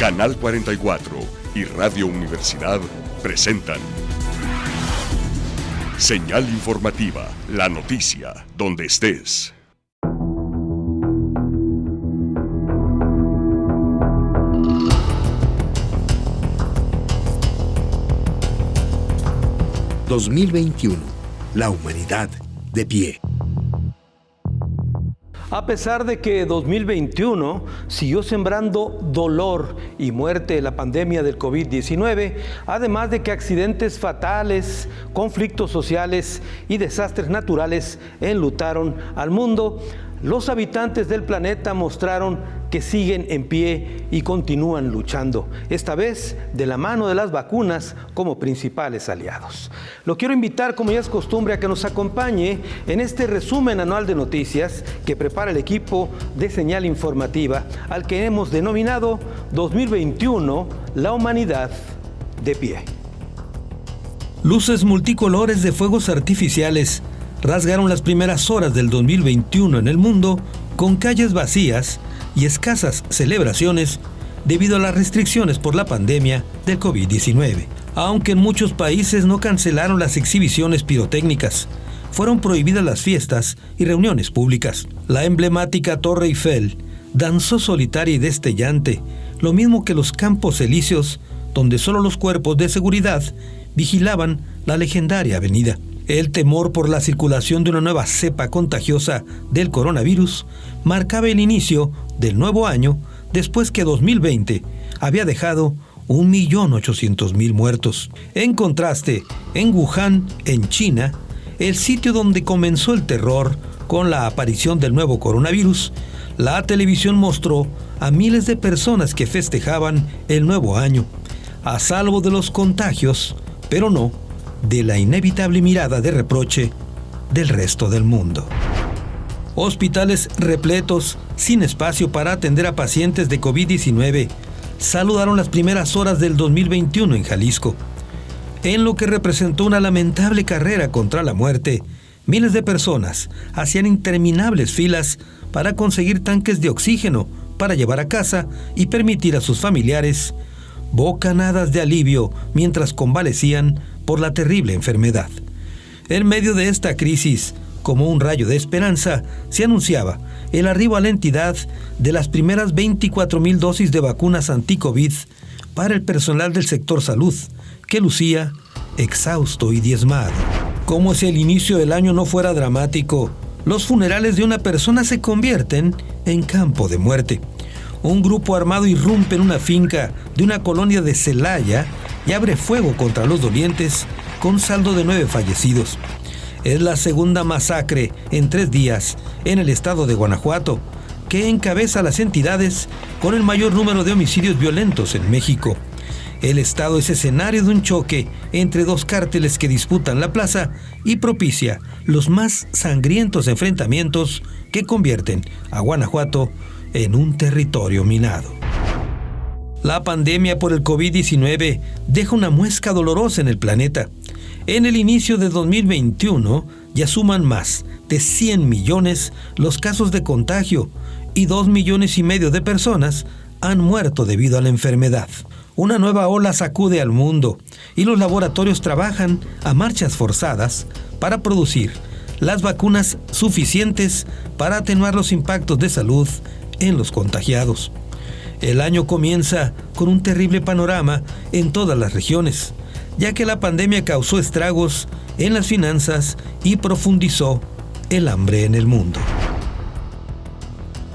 Canal 44 y Radio Universidad presentan Señal Informativa, la noticia donde estés. ...2021... la humanidad de pie. A pesar de que 2021 siguió sembrando dolor y muerte en la pandemia del COVID-19, además de que accidentes fatales, conflictos sociales y desastres naturales enlutaron al mundo, los habitantes del planeta mostraron que siguen en pie y continúan luchando, esta vez de la mano de las vacunas como principales aliados. Lo quiero invitar, como ya es costumbre, a que nos acompañe en este resumen anual de noticias que prepara el equipo de Señal Informativa, al que hemos denominado 2021, la humanidad de pie. Luces multicolores de fuegos artificiales rasgaron las primeras horas del 2021 en el mundo, con calles vacías y escasas celebraciones debido a las restricciones por la pandemia del COVID-19. Aunque en muchos países no cancelaron las exhibiciones pirotécnicas, fueron prohibidas las fiestas y reuniones públicas. La emblemática Torre Eiffel danzó solitaria y destellante, lo mismo que los Campos Elíseos, donde solo los cuerpos de seguridad vigilaban la legendaria avenida. El temor por la circulación de una nueva cepa contagiosa del coronavirus marcaba el inicio del nuevo año, después que 2020 había dejado 1.800.000 muertos. En contraste, en Wuhan, en China, el sitio donde comenzó el terror con la aparición del nuevo coronavirus, la televisión mostró a miles de personas que festejaban el nuevo año, a salvo de los contagios, pero no de la inevitable mirada de reproche del resto del mundo. Hospitales repletos, sin espacio para atender a pacientes de COVID-19, saludaron las primeras horas del 2021 en Jalisco. En lo que representó una lamentable carrera contra la muerte, miles de personas hacían interminables filas para conseguir tanques de oxígeno para llevar a casa y permitir a sus familiares bocanadas de alivio mientras convalecían por la terrible enfermedad. En medio de esta crisis, como un rayo de esperanza, se anunciaba el arribo a la entidad de las primeras 24,000 dosis de vacunas anti-COVID para el personal del sector salud, que lucía exhausto y diezmado. Como si el inicio del año no fuera dramático, los funerales de una persona se convierten en campo de muerte. Un grupo armado irrumpe en una finca de una colonia de Celaya y abre fuego contra los dolientes, con saldo de 9 fallecidos. Es la segunda masacre en 3 días en el estado de Guanajuato, que encabeza las entidades con el mayor número de homicidios violentos en México. El estado es escenario de un choque entre 2 cárteles que disputan la plaza y propicia los más sangrientos enfrentamientos que convierten a Guanajuato en un territorio minado. La pandemia por el COVID-19 deja una muesca dolorosa en el planeta. En el inicio de 2021 ya suman más de 100 millones los casos de contagio y 2,5 millones de personas han muerto debido a la enfermedad. Una nueva ola sacude al mundo y los laboratorios trabajan a marchas forzadas para producir las vacunas suficientes para atenuar los impactos de salud en los contagiados. El año comienza con un terrible panorama en todas las regiones, ya que la pandemia causó estragos en las finanzas y profundizó el hambre en el mundo.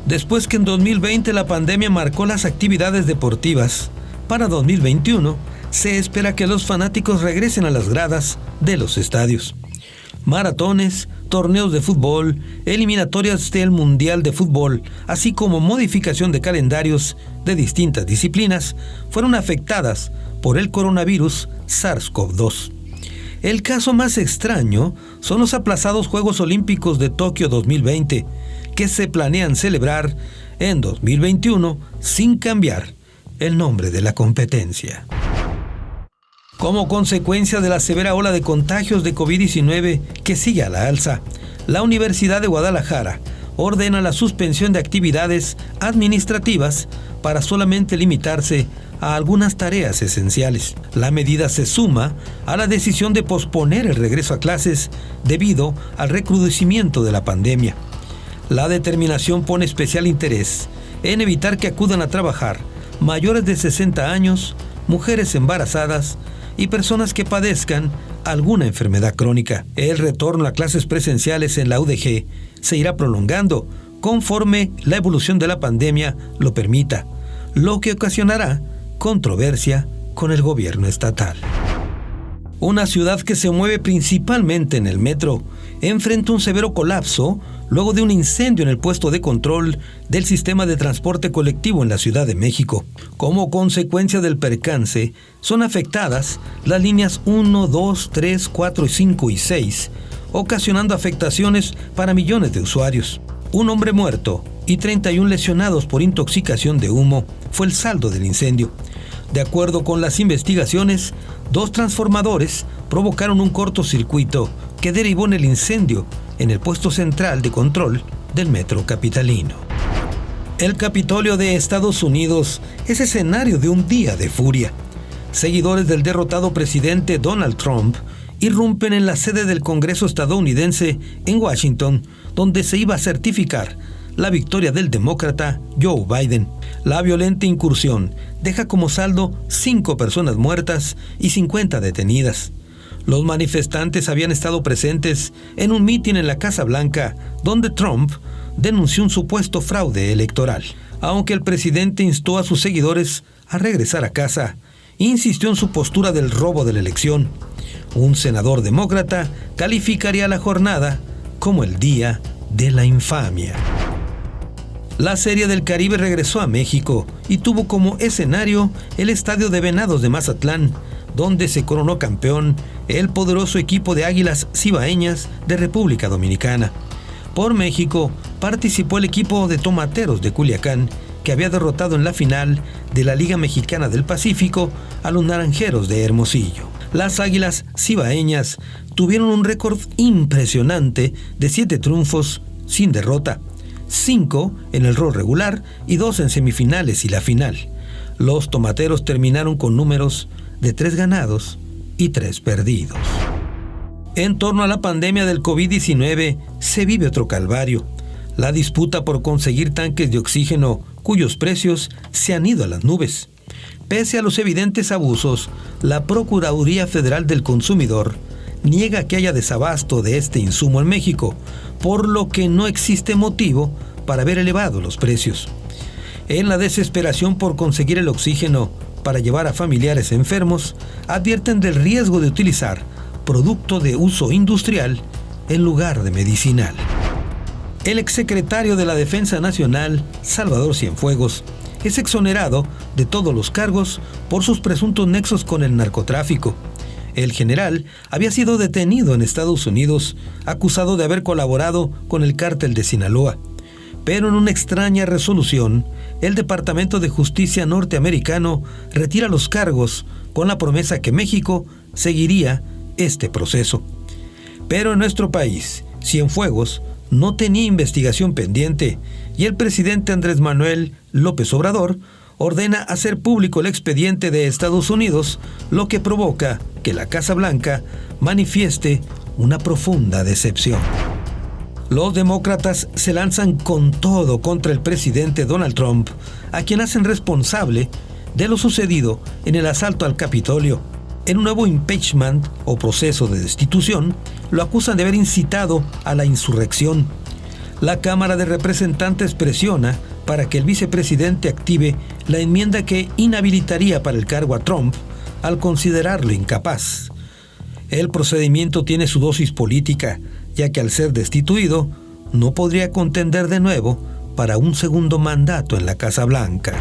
Después que en 2020 la pandemia marcó las actividades deportivas, para 2021 se espera que los fanáticos regresen a las gradas de los estadios. Maratones, torneos de fútbol, eliminatorias del Mundial de Fútbol, así como modificación de calendarios de distintas disciplinas, fueron afectadas por el coronavirus SARS-CoV-2. El caso más extraño son los aplazados Juegos Olímpicos de Tokio 2020, que se planean celebrar en 2021 sin cambiar el nombre de la competencia. Como consecuencia de la severa ola de contagios de COVID-19 que sigue a la alza, la Universidad de Guadalajara ordena la suspensión de actividades administrativas para solamente limitarse a algunas tareas esenciales. La medida se suma a la decisión de posponer el regreso a clases debido al recrudecimiento de la pandemia. La determinación pone especial interés en evitar que acudan a trabajar mayores de 60 años, mujeres embarazadas y personas que padezcan alguna enfermedad crónica. El retorno a clases presenciales en la UDG se irá prolongando conforme la evolución de la pandemia lo permita, lo que ocasionará controversia con el gobierno estatal. Una ciudad que se mueve principalmente en el metro enfrenta un severo colapso luego de un incendio en el puesto de control del sistema de transporte colectivo en la Ciudad de México. Como consecuencia del percance, son afectadas las líneas 1, 2, 3, 4, 5 y 6, ocasionando afectaciones para millones de usuarios. Un hombre muerto y 31 lesionados por intoxicación de humo fue el saldo del incendio. De acuerdo con las investigaciones, 2 transformadores provocaron un cortocircuito que derivó en el incendio en el puesto central de control del metro capitalino. El Capitolio de Estados Unidos es escenario de un día de furia. Seguidores del derrotado presidente Donald Trump irrumpen en la sede del Congreso estadounidense en Washington, donde se iba a certificar la victoria del demócrata Joe Biden. La violenta incursión deja como saldo 5 personas muertas y 50 detenidas. Los manifestantes habían estado presentes en un mitin en la Casa Blanca, donde Trump denunció un supuesto fraude electoral. Aunque el presidente instó a sus seguidores a regresar a casa, insistió en su postura del robo de la elección. Un senador demócrata calificaría la jornada como el día de la infamia. La Serie del Caribe regresó a México y tuvo como escenario el Estadio de Venados de Mazatlán, donde se coronó campeón el poderoso equipo de Águilas Cibaeñas de República Dominicana. Por México participó el equipo de Tomateros de Culiacán, que había derrotado en la final de la Liga Mexicana del Pacífico a los Naranjeros de Hermosillo. Las Águilas Cibaeñas tuvieron un récord impresionante de 7 triunfos sin derrota, 5 en el rol regular y 2 en semifinales y la final. Los Tomateros terminaron con números de 3 ganados y 3 perdidos. En torno a la pandemia del COVID-19 se vive otro calvario: la disputa por conseguir tanques de oxígeno cuyos precios se han ido a las nubes. Pese a los evidentes abusos, la Procuraduría Federal del Consumidor niega que haya desabasto de este insumo en México, por lo que no existe motivo para haber elevado los precios. En la desesperación por conseguir el oxígeno para llevar a familiares enfermos, advierten del riesgo de utilizar producto de uso industrial en lugar de medicinal. El exsecretario de la Defensa Nacional, Salvador Cienfuegos, es exonerado de todos los cargos por sus presuntos nexos con el narcotráfico. El general había sido detenido en Estados Unidos, acusado de haber colaborado con el cártel de Sinaloa. Pero en una extraña resolución, el Departamento de Justicia norteamericano retira los cargos con la promesa que México seguiría este proceso. Pero en nuestro país, Cienfuegos no tenía investigación pendiente y el presidente Andrés Manuel López Obrador ordena hacer público el expediente de Estados Unidos, lo que provoca que la Casa Blanca manifieste una profunda decepción. Los demócratas se lanzan con todo contra el presidente Donald Trump, a quien hacen responsable de lo sucedido en el asalto al Capitolio. En un nuevo impeachment o proceso de destitución, lo acusan de haber incitado a la insurrección. La Cámara de Representantes presiona para que el vicepresidente active la enmienda que inhabilitaría para el cargo a Trump al considerarlo incapaz. El procedimiento tiene su dosis política, ya que al ser destituido no podría contender de nuevo para un segundo mandato en la Casa Blanca.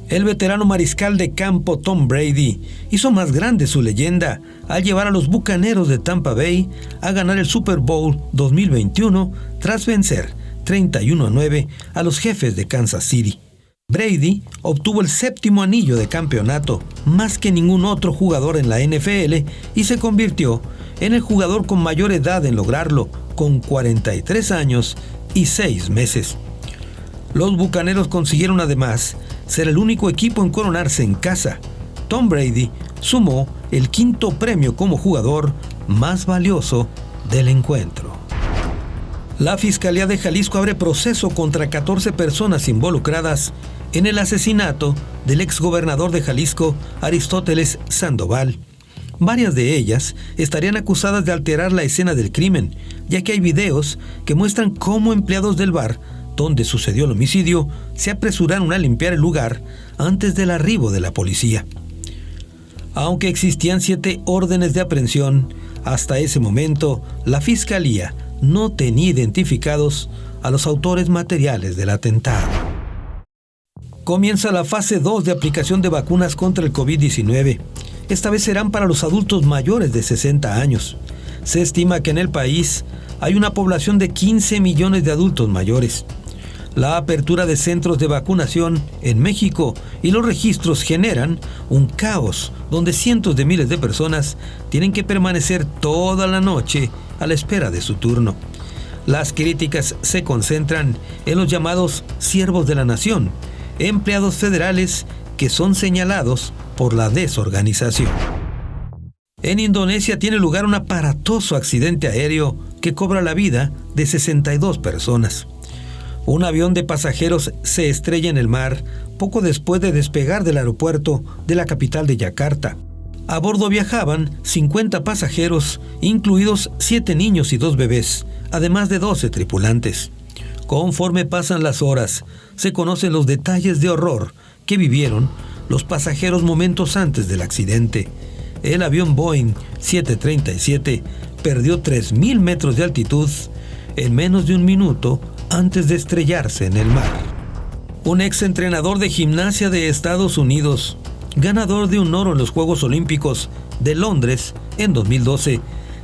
El veterano mariscal de campo Tom Brady hizo más grande su leyenda al llevar a los Bucaneros de Tampa Bay a ganar el Super Bowl 2021 tras vencer 31-9 a los Jefes de Kansas City. Brady obtuvo el 7º anillo de campeonato, más que ningún otro jugador en la NFL, y se convirtió en el jugador con mayor edad en lograrlo, con 43 años y 6 meses. Los Bucaneros consiguieron además ser el único equipo en coronarse en casa. Tom Brady sumó el 5º premio como jugador más valioso del encuentro. La Fiscalía de Jalisco abre proceso contra 14 personas involucradas en el asesinato del exgobernador de Jalisco, Aristóteles Sandoval. Varias de ellas estarían acusadas de alterar la escena del crimen, ya que hay videos que muestran cómo empleados del bar donde sucedió el homicidio se apresuraron a limpiar el lugar antes del arribo de la policía. Aunque existían 7 órdenes de aprehensión, hasta ese momento la Fiscalía no tenía identificados a los autores materiales del atentado. Comienza la fase 2 de aplicación de vacunas contra el COVID-19. Esta vez serán para los adultos mayores de 60 años. Se estima que en el país hay una población de 15 millones de adultos mayores. La apertura de centros de vacunación en México y los registros generan un caos donde cientos de miles de personas tienen que permanecer toda la noche a la espera de su turno. Las críticas se concentran en los llamados siervos de la nación, empleados federales que son señalados por la desorganización. En Indonesia tiene lugar un aparatoso accidente aéreo que cobra la vida de 62 personas. Un avión de pasajeros se estrella en el mar poco después de despegar del aeropuerto de la capital de Yakarta. A bordo viajaban 50 pasajeros, incluidos 7 niños y 2 bebés, además de 12 tripulantes. Conforme pasan las horas, se conocen los detalles de horror que vivieron los pasajeros momentos antes del accidente. El avión Boeing 737 perdió 3.000 metros de altitud en menos de un minuto antes de estrellarse en el mar. Un exentrenador de gimnasia de Estados Unidos, ganador de un oro en los Juegos Olímpicos de Londres en 2012,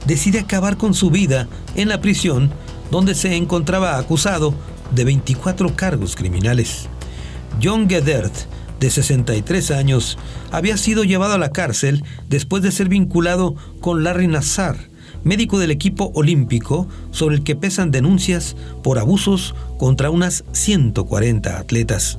decide acabar con su vida en la prisión donde se encontraba acusado de 24 cargos criminales. John Gedert, de 63 años, había sido llevado a la cárcel después de ser vinculado con Larry Nassar, médico del equipo olímpico, sobre el que pesan denuncias por abusos contra unas 140 atletas.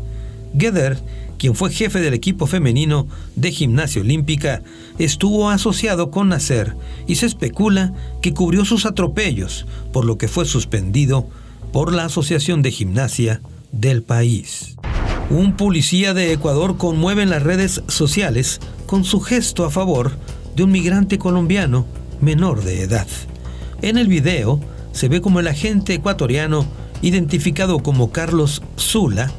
Gedert, quien fue jefe del equipo femenino de gimnasia olímpica, estuvo asociado con Nasser y se especula que cubrió sus atropellos, por lo que fue suspendido por la Asociación de Gimnasia del país. Un policía de Ecuador conmueve en las redes sociales con su gesto a favor de un migrante colombiano menor de edad. En el video se ve como el agente ecuatoriano, identificado como Carlos Zula,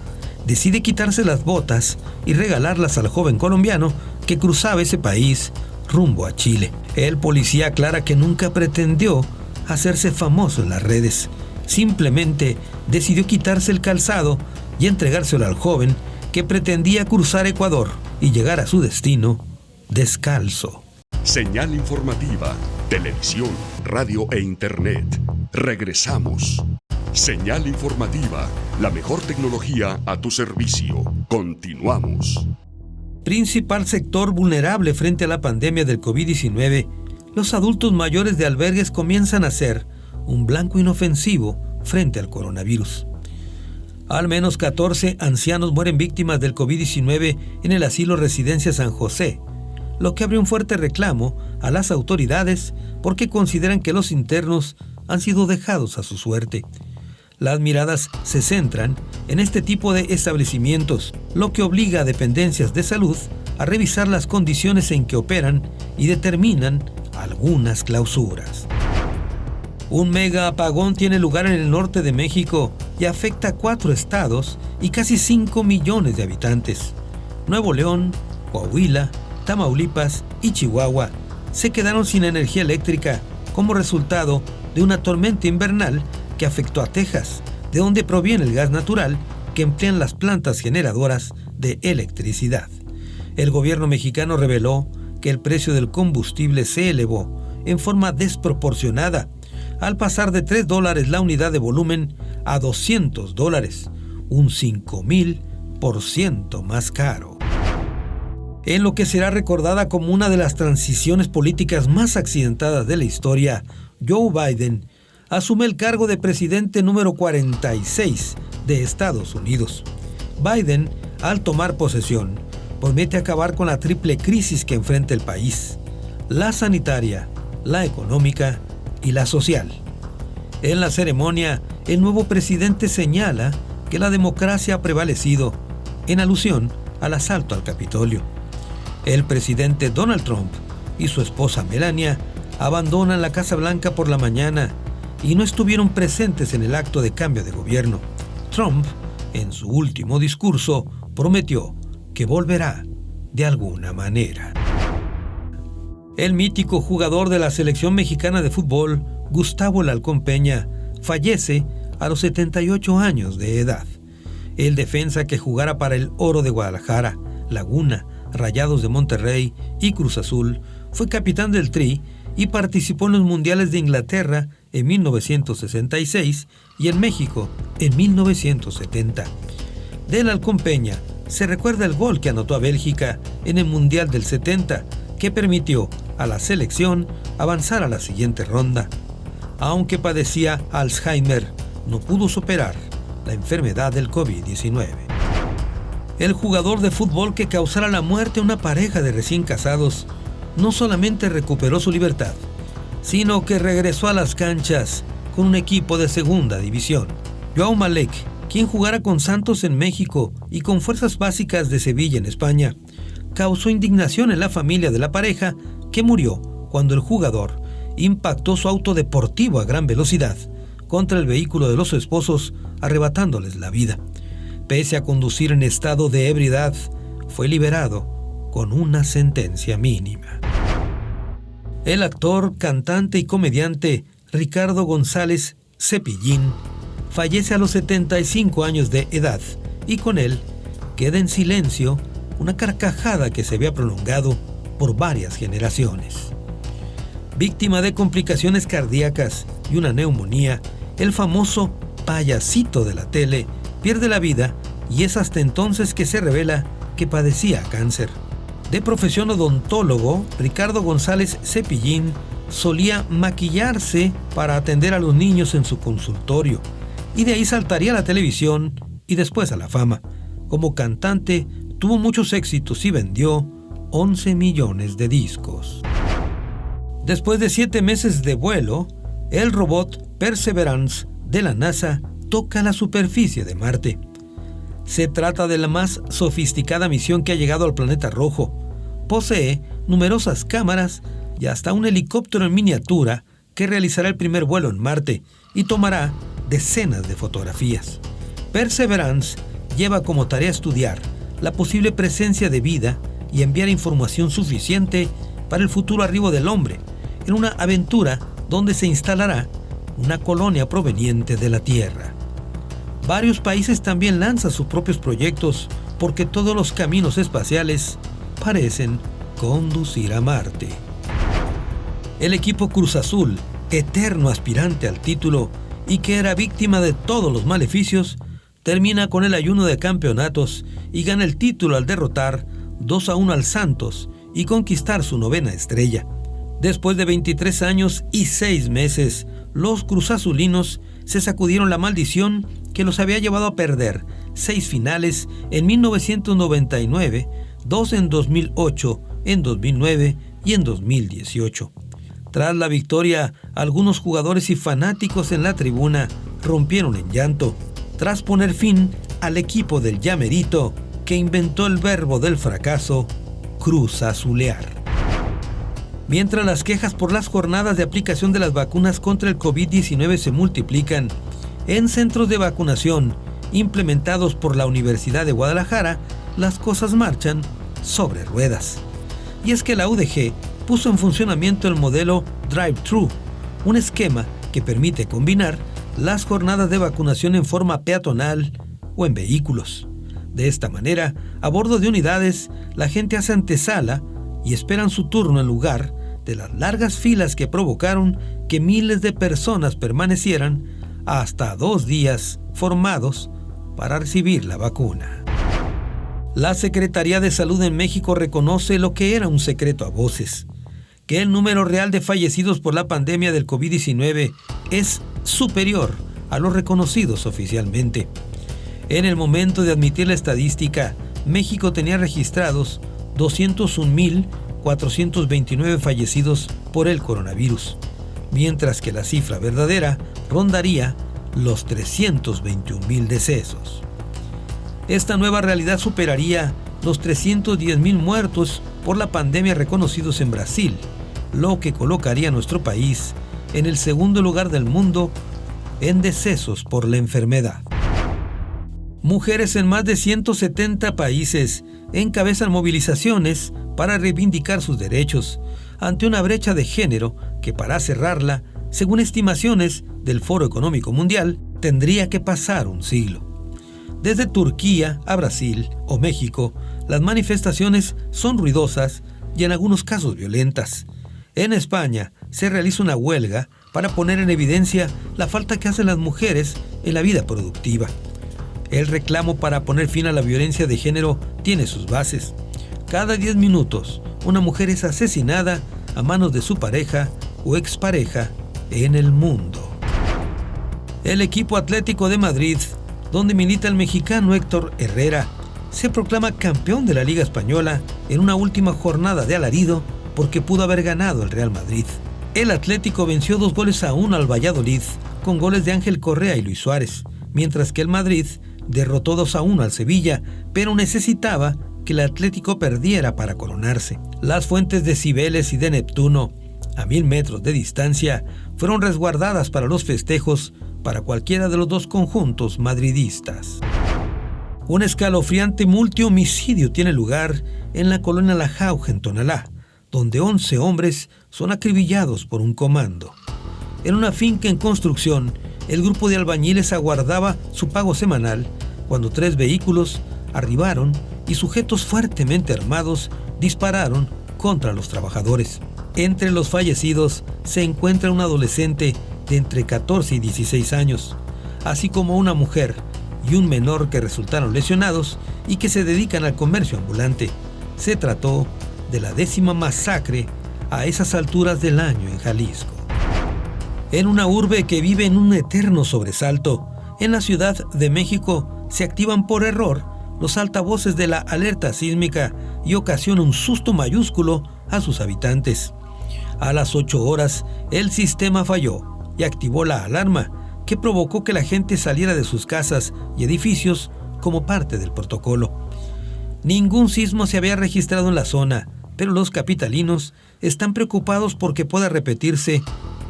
decide quitarse las botas y regalarlas al joven colombiano que cruzaba ese país rumbo a Chile. El policía aclara que nunca pretendió hacerse famoso en las redes. Simplemente decidió quitarse el calzado y entregárselo al joven que pretendía cruzar Ecuador y llegar a su destino descalzo. Señal informativa, televisión, radio e internet. Regresamos. Señal informativa, la mejor tecnología a tu servicio. Continuamos. Principal sector vulnerable frente a la pandemia del COVID-19, los adultos mayores de albergues comienzan a ser un blanco inofensivo frente al coronavirus. Al menos 14 ancianos mueren víctimas del COVID-19 en el asilo Residencia San José, lo que abre un fuerte reclamo a las autoridades porque consideran que los internos han sido dejados a su suerte. Las miradas se centran en este tipo de establecimientos, lo que obliga a dependencias de salud a revisar las condiciones en que operan y determinan algunas clausuras. Un mega apagón tiene lugar en el norte de México y afecta a 4 estados y casi 5 millones de habitantes. Nuevo León, Coahuila, Tamaulipas y Chihuahua se quedaron sin energía eléctrica como resultado de una tormenta invernal que afectó a Texas, de donde proviene el gas natural que emplean las plantas generadoras de electricidad. El gobierno mexicano reveló que el precio del combustible se elevó en forma desproporcionada, al pasar de $3 la unidad de volumen a $200, un 5,000% más caro. En lo que será recordada como una de las transiciones políticas más accidentadas de la historia, Joe Biden asume el cargo de presidente número 46 de Estados Unidos. Biden, al tomar posesión, promete acabar con la triple crisis que enfrenta el país: la sanitaria, la económica y la social. En la ceremonia, el nuevo presidente señala que la democracia ha prevalecido, en alusión al asalto al Capitolio. El presidente Donald Trump y su esposa Melania abandonan la Casa Blanca por la mañana y no estuvieron presentes en el acto de cambio de gobierno. Trump, en su último discurso, prometió que volverá de alguna manera. El mítico jugador de la selección mexicana de fútbol, Gustavo El Halcón Peña, fallece a los 78 años de edad. El defensa que jugara para el Oro de Guadalajara, Laguna, Rayados de Monterrey y Cruz Azul, fue capitán del Tri y participó en los Mundiales de Inglaterra en 1966 y en México en 1970. Del Halcón Peña se recuerda el gol que anotó a Bélgica en el Mundial del 70, que permitió a la selección avanzar a la siguiente ronda. Aunque padecía Alzheimer, no pudo superar la enfermedad del COVID-19. El jugador de fútbol que causara la muerte a una pareja de recién casados no solamente recuperó su libertad, sino que regresó a las canchas con un equipo de segunda división. Joao Malek, quien jugara con Santos en México y con Fuerzas Básicas de Sevilla en España, causó indignación en la familia de la pareja, que murió cuando el jugador impactó su auto deportivo a gran velocidad contra el vehículo de los esposos, arrebatándoles la vida. Pese a conducir en estado de ebriedad, fue liberado con una sentencia mínima. El actor, cantante y comediante Ricardo González Cepillín fallece a los 75 años de edad, y con él queda en silencio una carcajada que se había prolongado por varias generaciones. Víctima de complicaciones cardíacas y una neumonía, el famoso payasito de la tele pierde la vida, y es hasta entonces que se revela que padecía cáncer. De profesión odontólogo, Ricardo González Cepillín solía maquillarse para atender a los niños en su consultorio, y de ahí saltaría a la televisión y después a la fama. Como cantante, tuvo muchos éxitos y vendió 11 millones de discos. Después de 7 meses de vuelo, el robot Perseverance de la NASA toca la superficie de Marte. Se trata de la más sofisticada misión que ha llegado al planeta rojo. Posee numerosas cámaras y hasta un helicóptero en miniatura que realizará el primer vuelo en Marte y tomará decenas de fotografías. Perseverance lleva como tarea estudiar la posible presencia de vida y enviar información suficiente para el futuro arribo del hombre, en una aventura donde se instalará una colonia proveniente de la Tierra. Varios países también lanzan sus propios proyectos, porque todos los caminos espaciales parecen conducir a Marte. El equipo Cruz Azul, eterno aspirante al título y que era víctima de todos los maleficios, termina con el ayuno de campeonatos y gana el título al derrotar 2-1 al Santos y conquistar su 9ª estrella. Después de 23 años y 6 meses, los cruzazulinos se sacudieron la maldición que los había llevado a perder 6 finales en 1999, 2 en 2008, en 2009 y en 2018. Tras la victoria, algunos jugadores y fanáticos en la tribuna rompieron en llanto, tras poner fin al equipo del Llamerito, que inventó el verbo del fracaso, cruzazulear. Mientras las quejas por las jornadas de aplicación de las vacunas contra el COVID-19 se multiplican, en centros de vacunación implementados por la Universidad de Guadalajara, las cosas marchan sobre ruedas. Y es que la UDG puso en funcionamiento el modelo Drive-Thru, un esquema que permite combinar las jornadas de vacunación en forma peatonal o en vehículos. De esta manera, a bordo de unidades, la gente hace antesala y esperan su turno en lugar de las largas filas que provocaron que miles de personas permanecieran hasta 2 días formados para recibir la vacuna. La Secretaría de Salud en México reconoce lo que era un secreto a voces, que el número real de fallecidos por la pandemia del COVID-19 es superior a los reconocidos oficialmente. En el momento de admitir la estadística, México tenía registrados 201.429 fallecidos por el coronavirus, mientras que la cifra verdadera rondaría los 321.000 decesos. Esta nueva realidad superaría los 310.000 muertos por la pandemia reconocidos en Brasil, lo que colocaría a nuestro país en el segundo lugar del mundo en decesos por la enfermedad. Mujeres en más de 170 países encabezan movilizaciones para reivindicar sus derechos ante una brecha de género que, para cerrarla, según estimaciones del Foro Económico Mundial, tendría que pasar un siglo. Desde Turquía a Brasil o México, las manifestaciones son ruidosas y en algunos casos violentas. En España se realiza una huelga para poner en evidencia la falta que hacen las mujeres en la vida productiva. El reclamo para poner fin a la violencia de género tiene sus bases. Cada 10 minutos, una mujer es asesinada a manos de su pareja o expareja en el mundo. El equipo Atlético de Madrid, donde milita el mexicano Héctor Herrera, se proclama campeón de la Liga Española en una última jornada de alarido porque pudo haber ganado el Real Madrid. El Atlético venció 2-1 al Valladolid con goles de Ángel Correa y Luis Suárez, mientras que el Madrid derrotó 2-1 al Sevilla, pero necesitaba que el Atlético perdiera para coronarse. Las fuentes de Cibeles y de Neptuno, a 1000 metros de distancia, fueron resguardadas para los festejos para cualquiera de los dos conjuntos madridistas. Un escalofriante multihomicidio tiene lugar en la colonia La Jauja, en Tonalá, donde 11 hombres son acribillados por un comando. En una finca en construcción, el grupo de albañiles aguardaba su pago semanal cuando 3 vehículos arribaron y sujetos fuertemente armados dispararon contra los trabajadores. Entre los fallecidos se encuentra un adolescente de entre 14 y 16 años, así como una mujer y un menor que resultaron lesionados y que se dedican al comercio ambulante. Se trató de la 10ª masacre a esas alturas del año en Jalisco. En una urbe que vive en un eterno sobresalto, en la Ciudad de México se activan por error los altavoces de la alerta sísmica y ocasiona un susto mayúsculo a sus habitantes. A las 8 horas, el sistema falló y activó la alarma que provocó que la gente saliera de sus casas y edificios como parte del protocolo. Ningún sismo se había registrado en la zona, pero los capitalinos están preocupados porque pueda repetirse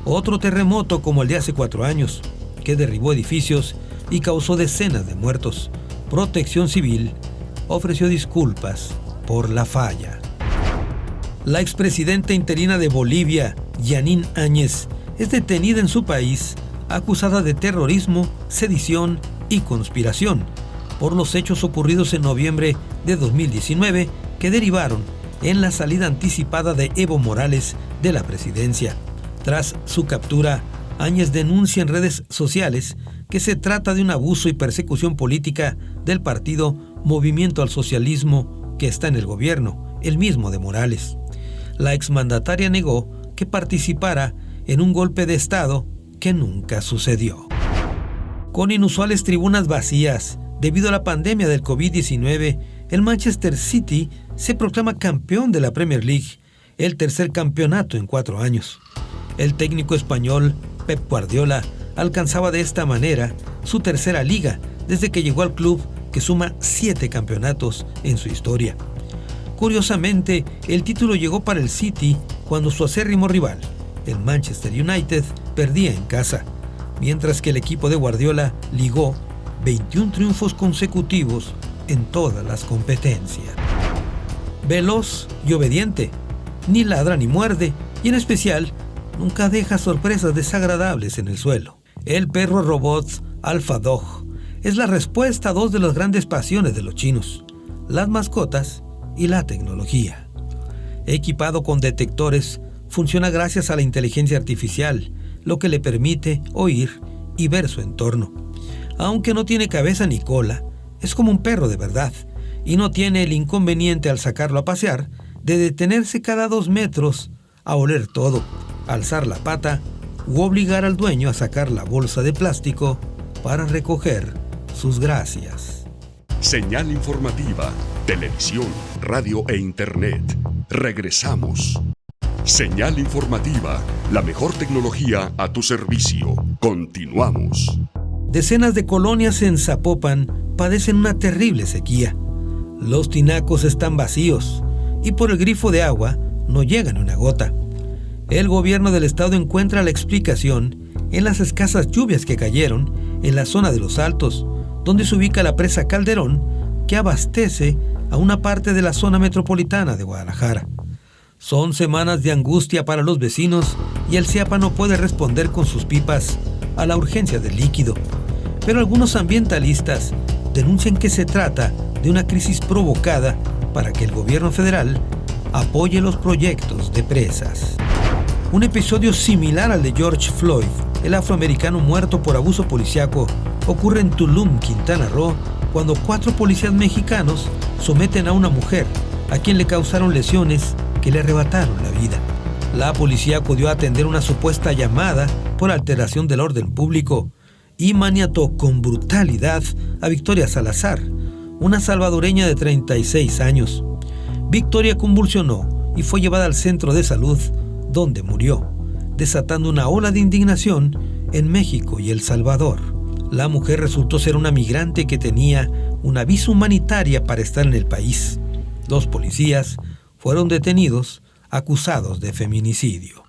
otro terremoto como el de hace 4 años, que derribó edificios y causó decenas de muertos. Protección Civil ofreció disculpas por la falla. La expresidenta interina de Bolivia, Yanine Áñez, es detenida en su país acusada de terrorismo, sedición y conspiración por los hechos ocurridos en noviembre de 2019 que derivaron en la salida anticipada de Evo Morales de la presidencia. Tras su captura, Áñez denuncia en redes sociales que se trata de un abuso y persecución política del partido Movimiento al Socialismo que está en el gobierno, el mismo de Morales. La exmandataria negó que participara en un golpe de Estado que nunca sucedió. Con inusuales tribunas vacías, debido a la pandemia del COVID-19, el Manchester City se proclama campeón de la Premier League, el tercer campeonato en 4 años. El técnico español Pep Guardiola alcanzaba de esta manera su tercera liga desde que llegó al club, que suma 7 campeonatos en su historia. Curiosamente, el título llegó para el City cuando su acérrimo rival, el Manchester United, perdía en casa, mientras que el equipo de Guardiola ligó 21 triunfos consecutivos en todas las competencias. Veloz y obediente, ni ladra ni muerde, y en especial nunca deja sorpresas desagradables en el suelo. El perro robot Alpha Dog es la respuesta a 2 de las grandes pasiones de los chinos, las mascotas y la tecnología. Equipado con detectores, funciona gracias a la inteligencia artificial, lo que le permite oír y ver su entorno. Aunque no tiene cabeza ni cola, es como un perro de verdad, y no tiene el inconveniente al sacarlo a pasear de detenerse cada 2 metros a oler todo, alzar la pata u obligar al dueño a sacar la bolsa de plástico para recoger sus gracias. Señal informativa, televisión, radio e internet. Regresamos. Señal informativa, la mejor tecnología a tu servicio. Continuamos. Decenas de colonias en Zapopan padecen una terrible sequía. Los tinacos están vacíos y por el grifo de agua no llega ni una gota. El gobierno del estado encuentra la explicación en las escasas lluvias que cayeron en la zona de Los Altos, donde se ubica la presa Calderón, que abastece a una parte de la zona metropolitana de Guadalajara. Son semanas de angustia para los vecinos y el CIAPA no puede responder con sus pipas a la urgencia del líquido. Pero algunos ambientalistas denuncian que se trata de una crisis provocada para que el gobierno federal apoye los proyectos de presas. Un episodio similar al de George Floyd, el afroamericano muerto por abuso policíaco, ocurre en Tulum, Quintana Roo, cuando 4 policías mexicanos someten a una mujer a quien le causaron lesiones que le arrebataron la vida. La policía acudió a atender una supuesta llamada por alteración del orden público y maniató con brutalidad a Victoria Salazar, una salvadoreña de 36 años. Victoria convulsionó y fue llevada al centro de salud, donde murió, desatando una ola de indignación en México y El Salvador. La mujer resultó ser una migrante que tenía una visa humanitaria para estar en el país. 2 policías fueron detenidos acusados de feminicidio.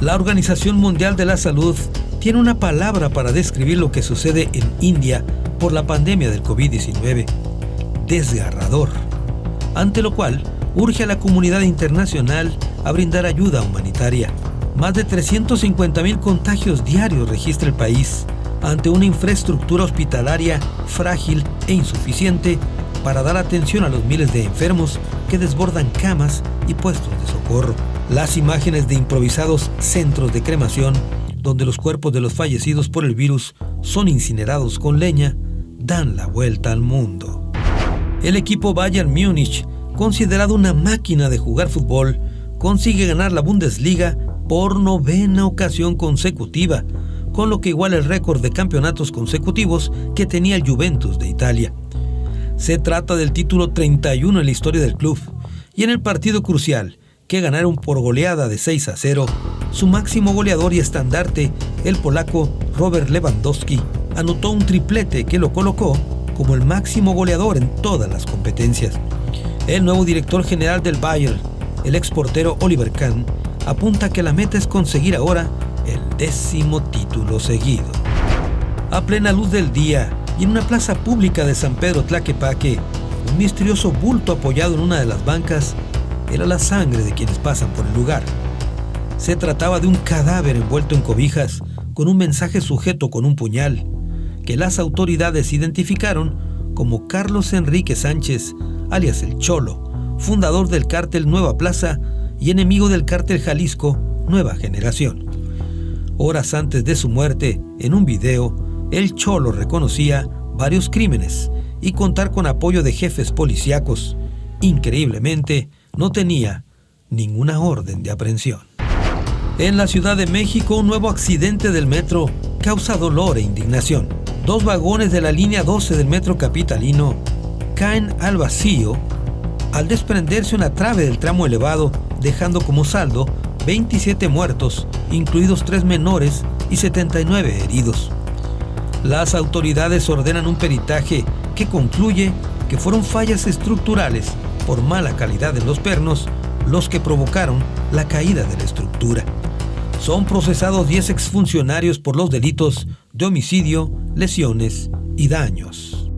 La Organización Mundial de la Salud tiene una palabra para describir lo que sucede en India por la pandemia del COVID-19: desgarrador, ante lo cual urge a la comunidad internacional a brindar ayuda humanitaria. Más de 350,000 contagios diarios registra el país, ante una infraestructura hospitalaria frágil e insuficiente para dar atención a los miles de enfermos que desbordan camas y puestos de socorro. Las imágenes de improvisados centros de cremación, donde los cuerpos de los fallecidos por el virus son incinerados con leña, dan la vuelta al mundo. El equipo Bayern Múnich, considerado una máquina de jugar fútbol, consigue ganar la Bundesliga por 9ª ocasión consecutiva, con lo que iguala el récord de campeonatos consecutivos que tenía el Juventus de Italia. Se trata del título 31 en la historia del club, y en el partido crucial, que ganaron por goleada de 6-0, su máximo goleador y estandarte, el polaco Robert Lewandowski, anotó un triplete que lo colocó como el máximo goleador en todas las competencias. El nuevo director general del Bayern, el exportero Oliver Kahn, apunta que la meta es conseguir ahora el 10º título seguido. A plena luz del día y en una plaza pública de San Pedro Tlaquepaque, un misterioso bulto apoyado en una de las bancas era la sangre de quienes pasan por el lugar. Se trataba de un cadáver envuelto en cobijas con un mensaje sujeto con un puñal, que las autoridades identificaron como Carlos Enrique Sánchez, alias El Cholo, fundador del cártel Nueva Plaza y enemigo del cártel Jalisco Nueva Generación. Horas antes de su muerte, en un video, El Cholo reconocía varios crímenes y contar con apoyo de jefes policíacos. Increíblemente, no tenía ninguna orden de aprehensión. En la Ciudad de México, un nuevo accidente del metro causa dolor e indignación. 2 vagones de la línea 12 del metro capitalino caen al vacío al desprenderse una trave del tramo elevado, dejando como saldo 27 muertos, incluidos 3 menores y 79 heridos. Las autoridades ordenan un peritaje que concluye que fueron fallas estructurales por mala calidad de los pernos los que provocaron la caída de la estructura. Son procesados 10 exfuncionarios por los delitos de homicidio, lesiones y daños.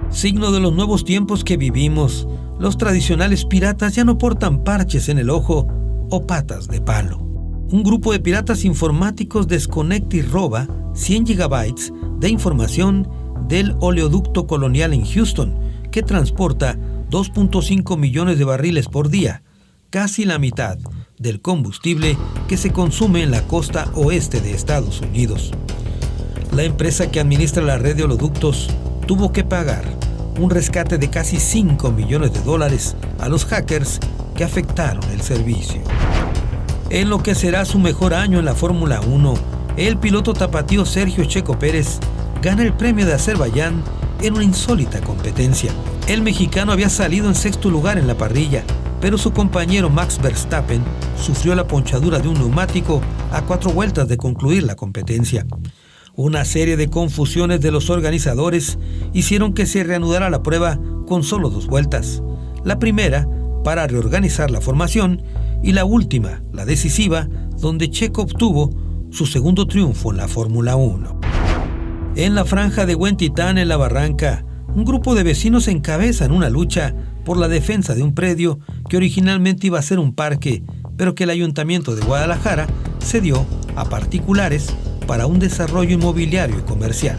Signo de los nuevos tiempos que vivimos, los tradicionales piratas ya no portan parches en el ojo o patas de palo. Un grupo de piratas informáticos desconecta y roba 100 gigabytes de información del oleoducto Colonial en Houston, que transporta 2.5 millones de barriles por día, casi la mitad del combustible que se consume en la costa oeste de Estados Unidos. La empresa que administra la red de oleoductos tuvo que pagar un rescate de casi $5 millones a los hackers que afectaron el servicio. En lo que será su mejor año en la Fórmula 1, el piloto tapatío Sergio Checo Pérez gana el premio de Azerbaiyán en una insólita competencia. El mexicano había salido en sexto lugar en la parrilla, pero su compañero Max Verstappen sufrió la ponchadura de un neumático a 4 vueltas de concluir la competencia. Una serie de confusiones de los organizadores hicieron que se reanudara la prueba con solo 2 vueltas. La primera, para reorganizar la formación, y la última, la decisiva, donde Checo obtuvo su segundo triunfo en la Fórmula 1. En la franja de Huentitán, en La Barranca, un grupo de vecinos encabezan una lucha por la defensa de un predio que originalmente iba a ser un parque, pero que el Ayuntamiento de Guadalajara cedió a particulares para un desarrollo inmobiliario y comercial.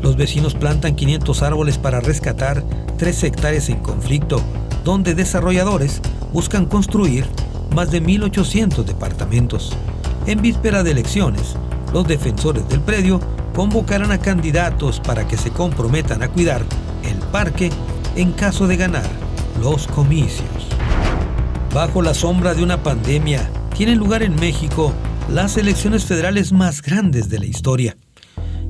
Los vecinos plantan 500 árboles para rescatar 3 hectáreas en conflicto, donde desarrolladores buscan construir más de 1.800 departamentos. En víspera de elecciones, los defensores del predio convocarán a candidatos para que se comprometan a cuidar el parque en caso de ganar los comicios. Bajo la sombra de una pandemia, tienen lugar en México las elecciones federales más grandes de la historia.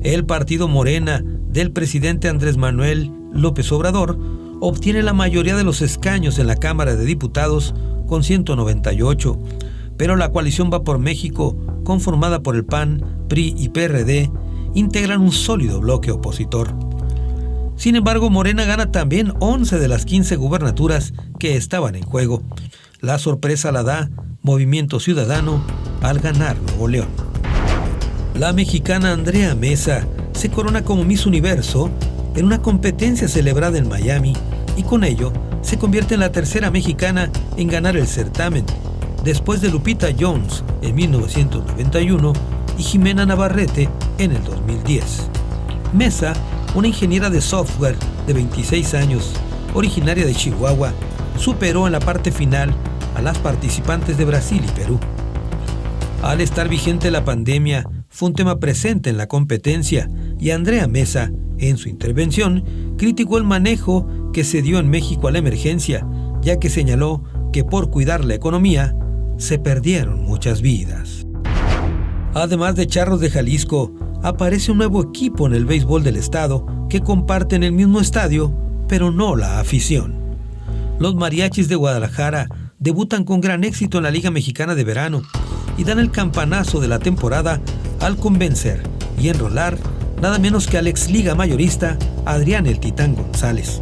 El partido Morena del presidente Andrés Manuel López Obrador obtiene la mayoría de los escaños en la Cámara de Diputados con 198, pero la coalición Va por México, conformada por el PAN, PRI y PRD, integran un sólido bloque opositor. Sin embargo, Morena gana también 11 de las 15 gubernaturas que estaban en juego. La sorpresa la da Movimiento Ciudadano al ganar Nuevo León. La mexicana Andrea Mesa se corona como Miss Universo en una competencia celebrada en Miami y con ello se convierte en la tercera mexicana en ganar el certamen, después de Lupita Jones en 1991 y Jimena Navarrete en el 2010. Mesa, una ingeniera de software de 26 años, originaria de Chihuahua, superó en la parte final a las participantes de Brasil y Perú. Al estar vigente la pandemia, fue un tema presente en la competencia y Andrea Mesa, en su intervención, criticó el manejo que se dio en México a la emergencia, ya que señaló que por cuidar la economía se perdieron muchas vidas. Además de Charros de Jalisco, aparece un nuevo equipo en el béisbol del estado que comparten el mismo estadio, pero no la afición. Los Mariachis de Guadalajara debutan con gran éxito en la Liga Mexicana de Verano y dan el campanazo de la temporada al convencer y enrolar nada menos que al ex liga mayorista Adrián el Titán González.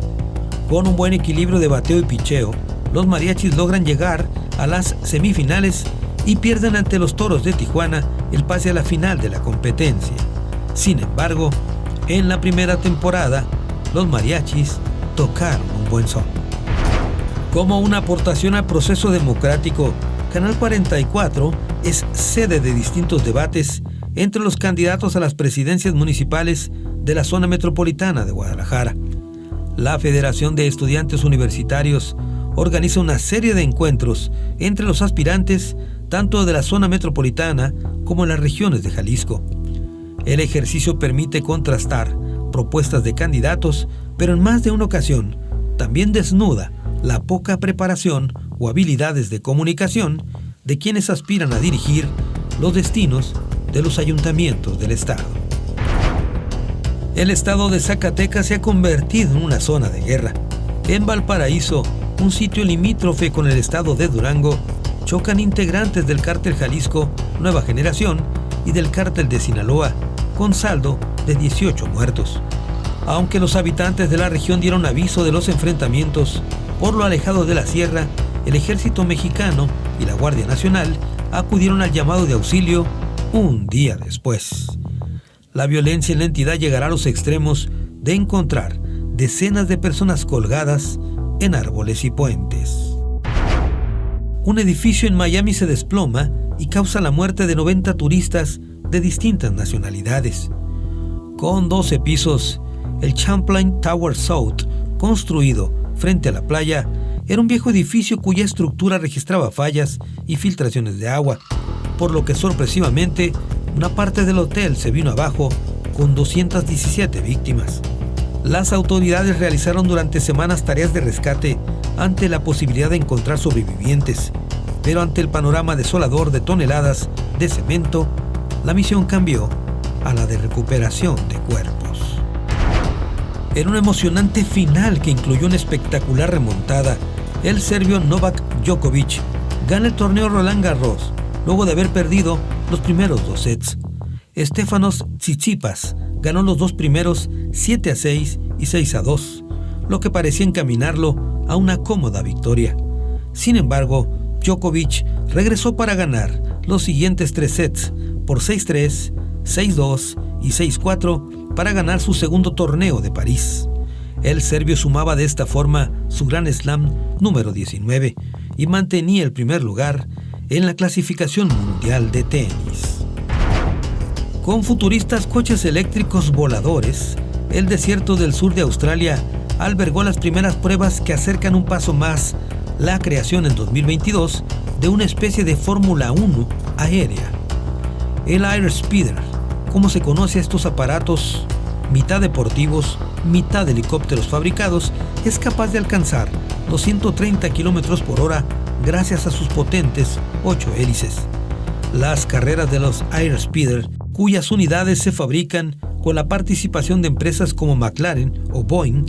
Con un buen equilibrio de bateo y picheo, los Mariachis logran llegar a las semifinales y pierden ante los Toros de Tijuana el pase a la final de la competencia. Sin embargo, en la primera temporada, los Mariachis tocaron un buen son. Como una aportación al proceso democrático, Canal 44 es sede de distintos debates entre los candidatos a las presidencias municipales de la zona metropolitana de Guadalajara. La Federación de Estudiantes Universitarios organiza una serie de encuentros entre los aspirantes tanto de la zona metropolitana como en las regiones de Jalisco. El ejercicio permite contrastar propuestas de candidatos, pero en más de una ocasión también desnuda la poca preparación o habilidades de comunicación de quienes aspiran a dirigir los destinos de los ayuntamientos del estado. El estado de Zacatecas se ha convertido en una zona de guerra. En Valparaíso, un sitio limítrofe con el estado de Durango, chocan integrantes del cártel Jalisco Nueva Generación y del cártel de Sinaloa, con saldo de 18 muertos. Aunque los habitantes de la región dieron aviso de los enfrentamientos, por lo alejado de la sierra, el ejército mexicano y la Guardia Nacional acudieron al llamado de auxilio un día después. La violencia en la entidad llegará a los extremos de encontrar decenas de personas colgadas en árboles y puentes. Un edificio en Miami se desploma y causa la muerte de 90 turistas de distintas nacionalidades. Con 12 pisos, el Champlain Tower South, construido frente a la playa, era un viejo edificio cuya estructura registraba fallas y filtraciones de agua, por lo que sorpresivamente una parte del hotel se vino abajo con 217 víctimas. Las autoridades realizaron durante semanas tareas de rescate ante la posibilidad de encontrar sobrevivientes, pero ante el panorama desolador de toneladas de cemento, la misión cambió a la de recuperación de cuerpos. En un emocionante final que incluyó una espectacular remontada, el serbio Novak Djokovic gana el torneo Roland Garros luego de haber perdido los primeros 2 sets. Stefanos Tsitsipas ganó los 2 primeros 7-6 y 6-2, lo que parecía encaminarlo a una cómoda victoria. Sin embargo, Djokovic regresó para ganar los siguientes 3 sets por 6-3, 6-2 y 6-4 para ganar su segundo torneo de París. El serbio sumaba de esta forma su Grand Slam número 19 y mantenía el primer lugar en la clasificación mundial de tenis. Con futuristas coches eléctricos voladores, el desierto del sur de Australia albergó las primeras pruebas que acercan un paso más la creación en 2022 de una especie de Fórmula 1 aérea. El Airspeeder, como se conoce a estos aparatos, mitad deportivos, mitad helicópteros fabricados, es capaz de alcanzar los 130 km por hora gracias a sus potentes 8 hélices. Las carreras de los Airspeeder, cuyas unidades se fabrican con la participación de empresas como McLaren o Boeing,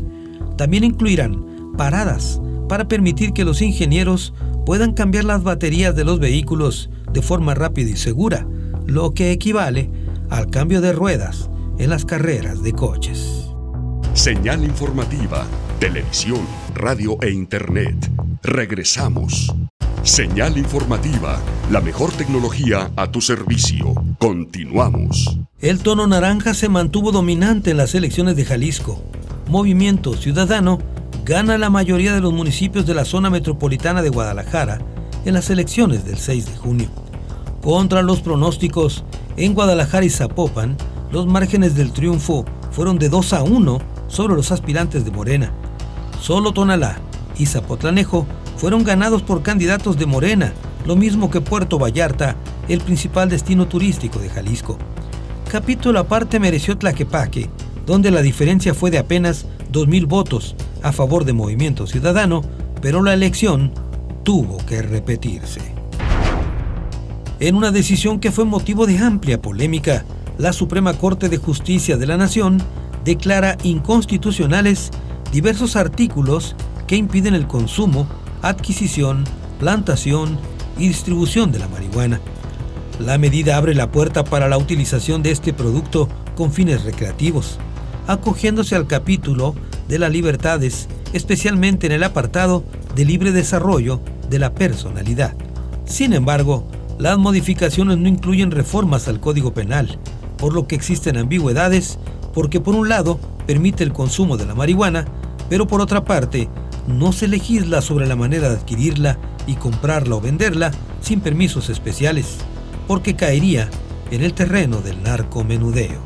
también incluirán paradas para permitir que los ingenieros puedan cambiar las baterías de los vehículos de forma rápida y segura, lo que equivale al cambio de ruedas en las carreras de coches. Señal informativa, televisión, radio e internet. Regresamos. Señal informativa, la mejor tecnología a tu servicio. Continuamos. El tono naranja se mantuvo dominante en las elecciones de Jalisco. Movimiento Ciudadano gana la mayoría de los municipios de la zona metropolitana de Guadalajara en las elecciones del 6 de junio. Contra los pronósticos, en Guadalajara y Zapopan, los márgenes del triunfo fueron de 2-1 sobre los aspirantes de Morena. Solo Tonalá y Zapotlanejo fueron ganados por candidatos de Morena, lo mismo que Puerto Vallarta, el principal destino turístico de Jalisco. Capítulo aparte mereció Tlaquepaque, donde la diferencia fue de apenas 2,000 votos a favor de Movimiento Ciudadano, pero la elección tuvo que repetirse. En una decisión que fue motivo de amplia polémica, la Suprema Corte de Justicia de la Nación declara inconstitucionales diversos artículos que impiden el consumo, adquisición, plantación y distribución de la marihuana. La medida abre la puerta para la utilización de este producto con fines recreativos, acogiéndose al capítulo de las libertades, especialmente en el apartado de libre desarrollo de la personalidad. Sin embargo, las modificaciones no incluyen reformas al Código Penal, por lo que existen ambigüedades, porque por un lado permite el consumo de la marihuana, pero por otra parte no se legisla sobre la manera de adquirirla y comprarla o venderla sin permisos especiales, porque caería en el terreno del narcomenudeo.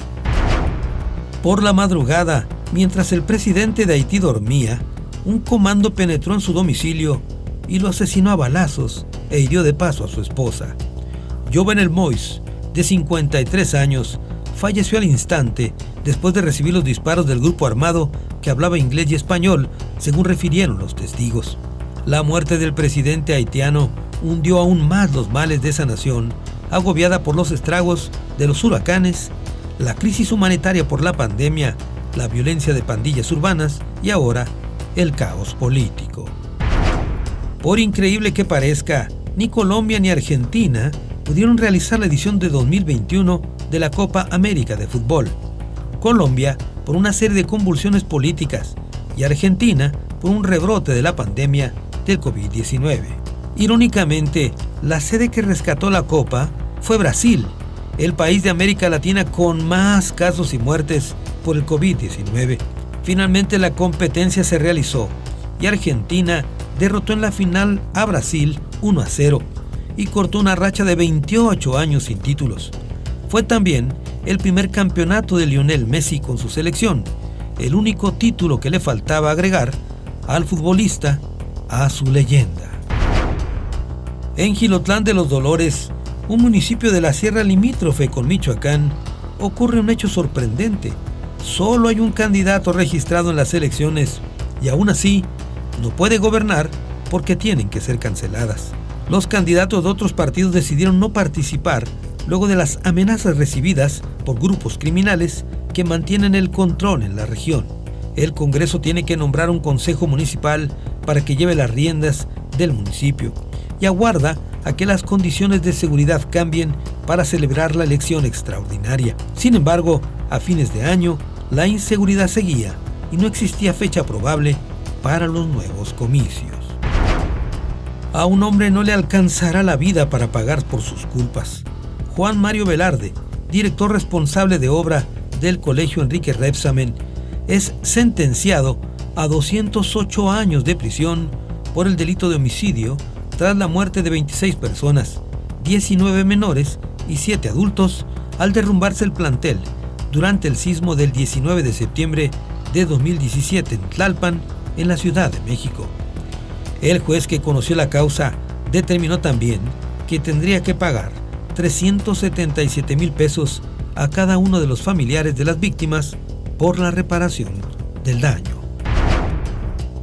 Por la madrugada, mientras el presidente de Haití dormía, un comando penetró en su domicilio y lo asesinó a balazos e hirió de paso a su esposa. Jovenel Moïse, de 53 años, falleció al instante después de recibir los disparos del grupo armado que hablaba inglés y español, según refirieron los testigos. La muerte del presidente haitiano hundió aún más los males de esa nación, agobiada por los estragos de los huracanes, la crisis humanitaria por la pandemia, la violencia de pandillas urbanas y ahora el caos político. Por increíble que parezca, ni Colombia ni Argentina pudieron realizar la edición de 2021 de la Copa América de Fútbol. Colombia por una serie de convulsiones políticas y Argentina por un rebrote de la pandemia del COVID-19. Irónicamente, la sede que rescató la Copa fue Brasil, el país de América Latina con más casos y muertes por el COVID-19. Finalmente la competencia se realizó y Argentina derrotó en la final a Brasil 1-0 y cortó una racha de 28 años sin títulos. Fue también el primer campeonato de Lionel Messi con su selección, el único título que le faltaba agregar al futbolista a su leyenda. En Jilotlán de los Dolores, un municipio de la sierra limítrofe con Michoacán, ocurre un hecho sorprendente. Solo hay un candidato registrado en las elecciones y aún así no puede gobernar porque tienen que ser canceladas. Los candidatos de otros partidos decidieron no participar luego de las amenazas recibidas por grupos criminales que mantienen el control en la región. El Congreso tiene que nombrar un consejo municipal para que lleve las riendas del municipio y aguarda a que las condiciones de seguridad cambien para celebrar la elección extraordinaria. Sin embargo, a fines de año, la inseguridad seguía y no existía fecha probable para los nuevos comicios. A un hombre no le alcanzará la vida para pagar por sus culpas. Juan Mario Velarde, director responsable de obra del Colegio Enrique Rebsamen, es sentenciado a 208 años de prisión por el delito de homicidio tras la muerte de 26 personas, 19 menores y 7 adultos, al derrumbarse el plantel durante el sismo del 19 de septiembre de 2017 en Tlalpan, en la Ciudad de México. El juez que conoció la causa determinó también que tendría que pagar 377,000 pesos a cada uno de los familiares de las víctimas por la reparación del daño.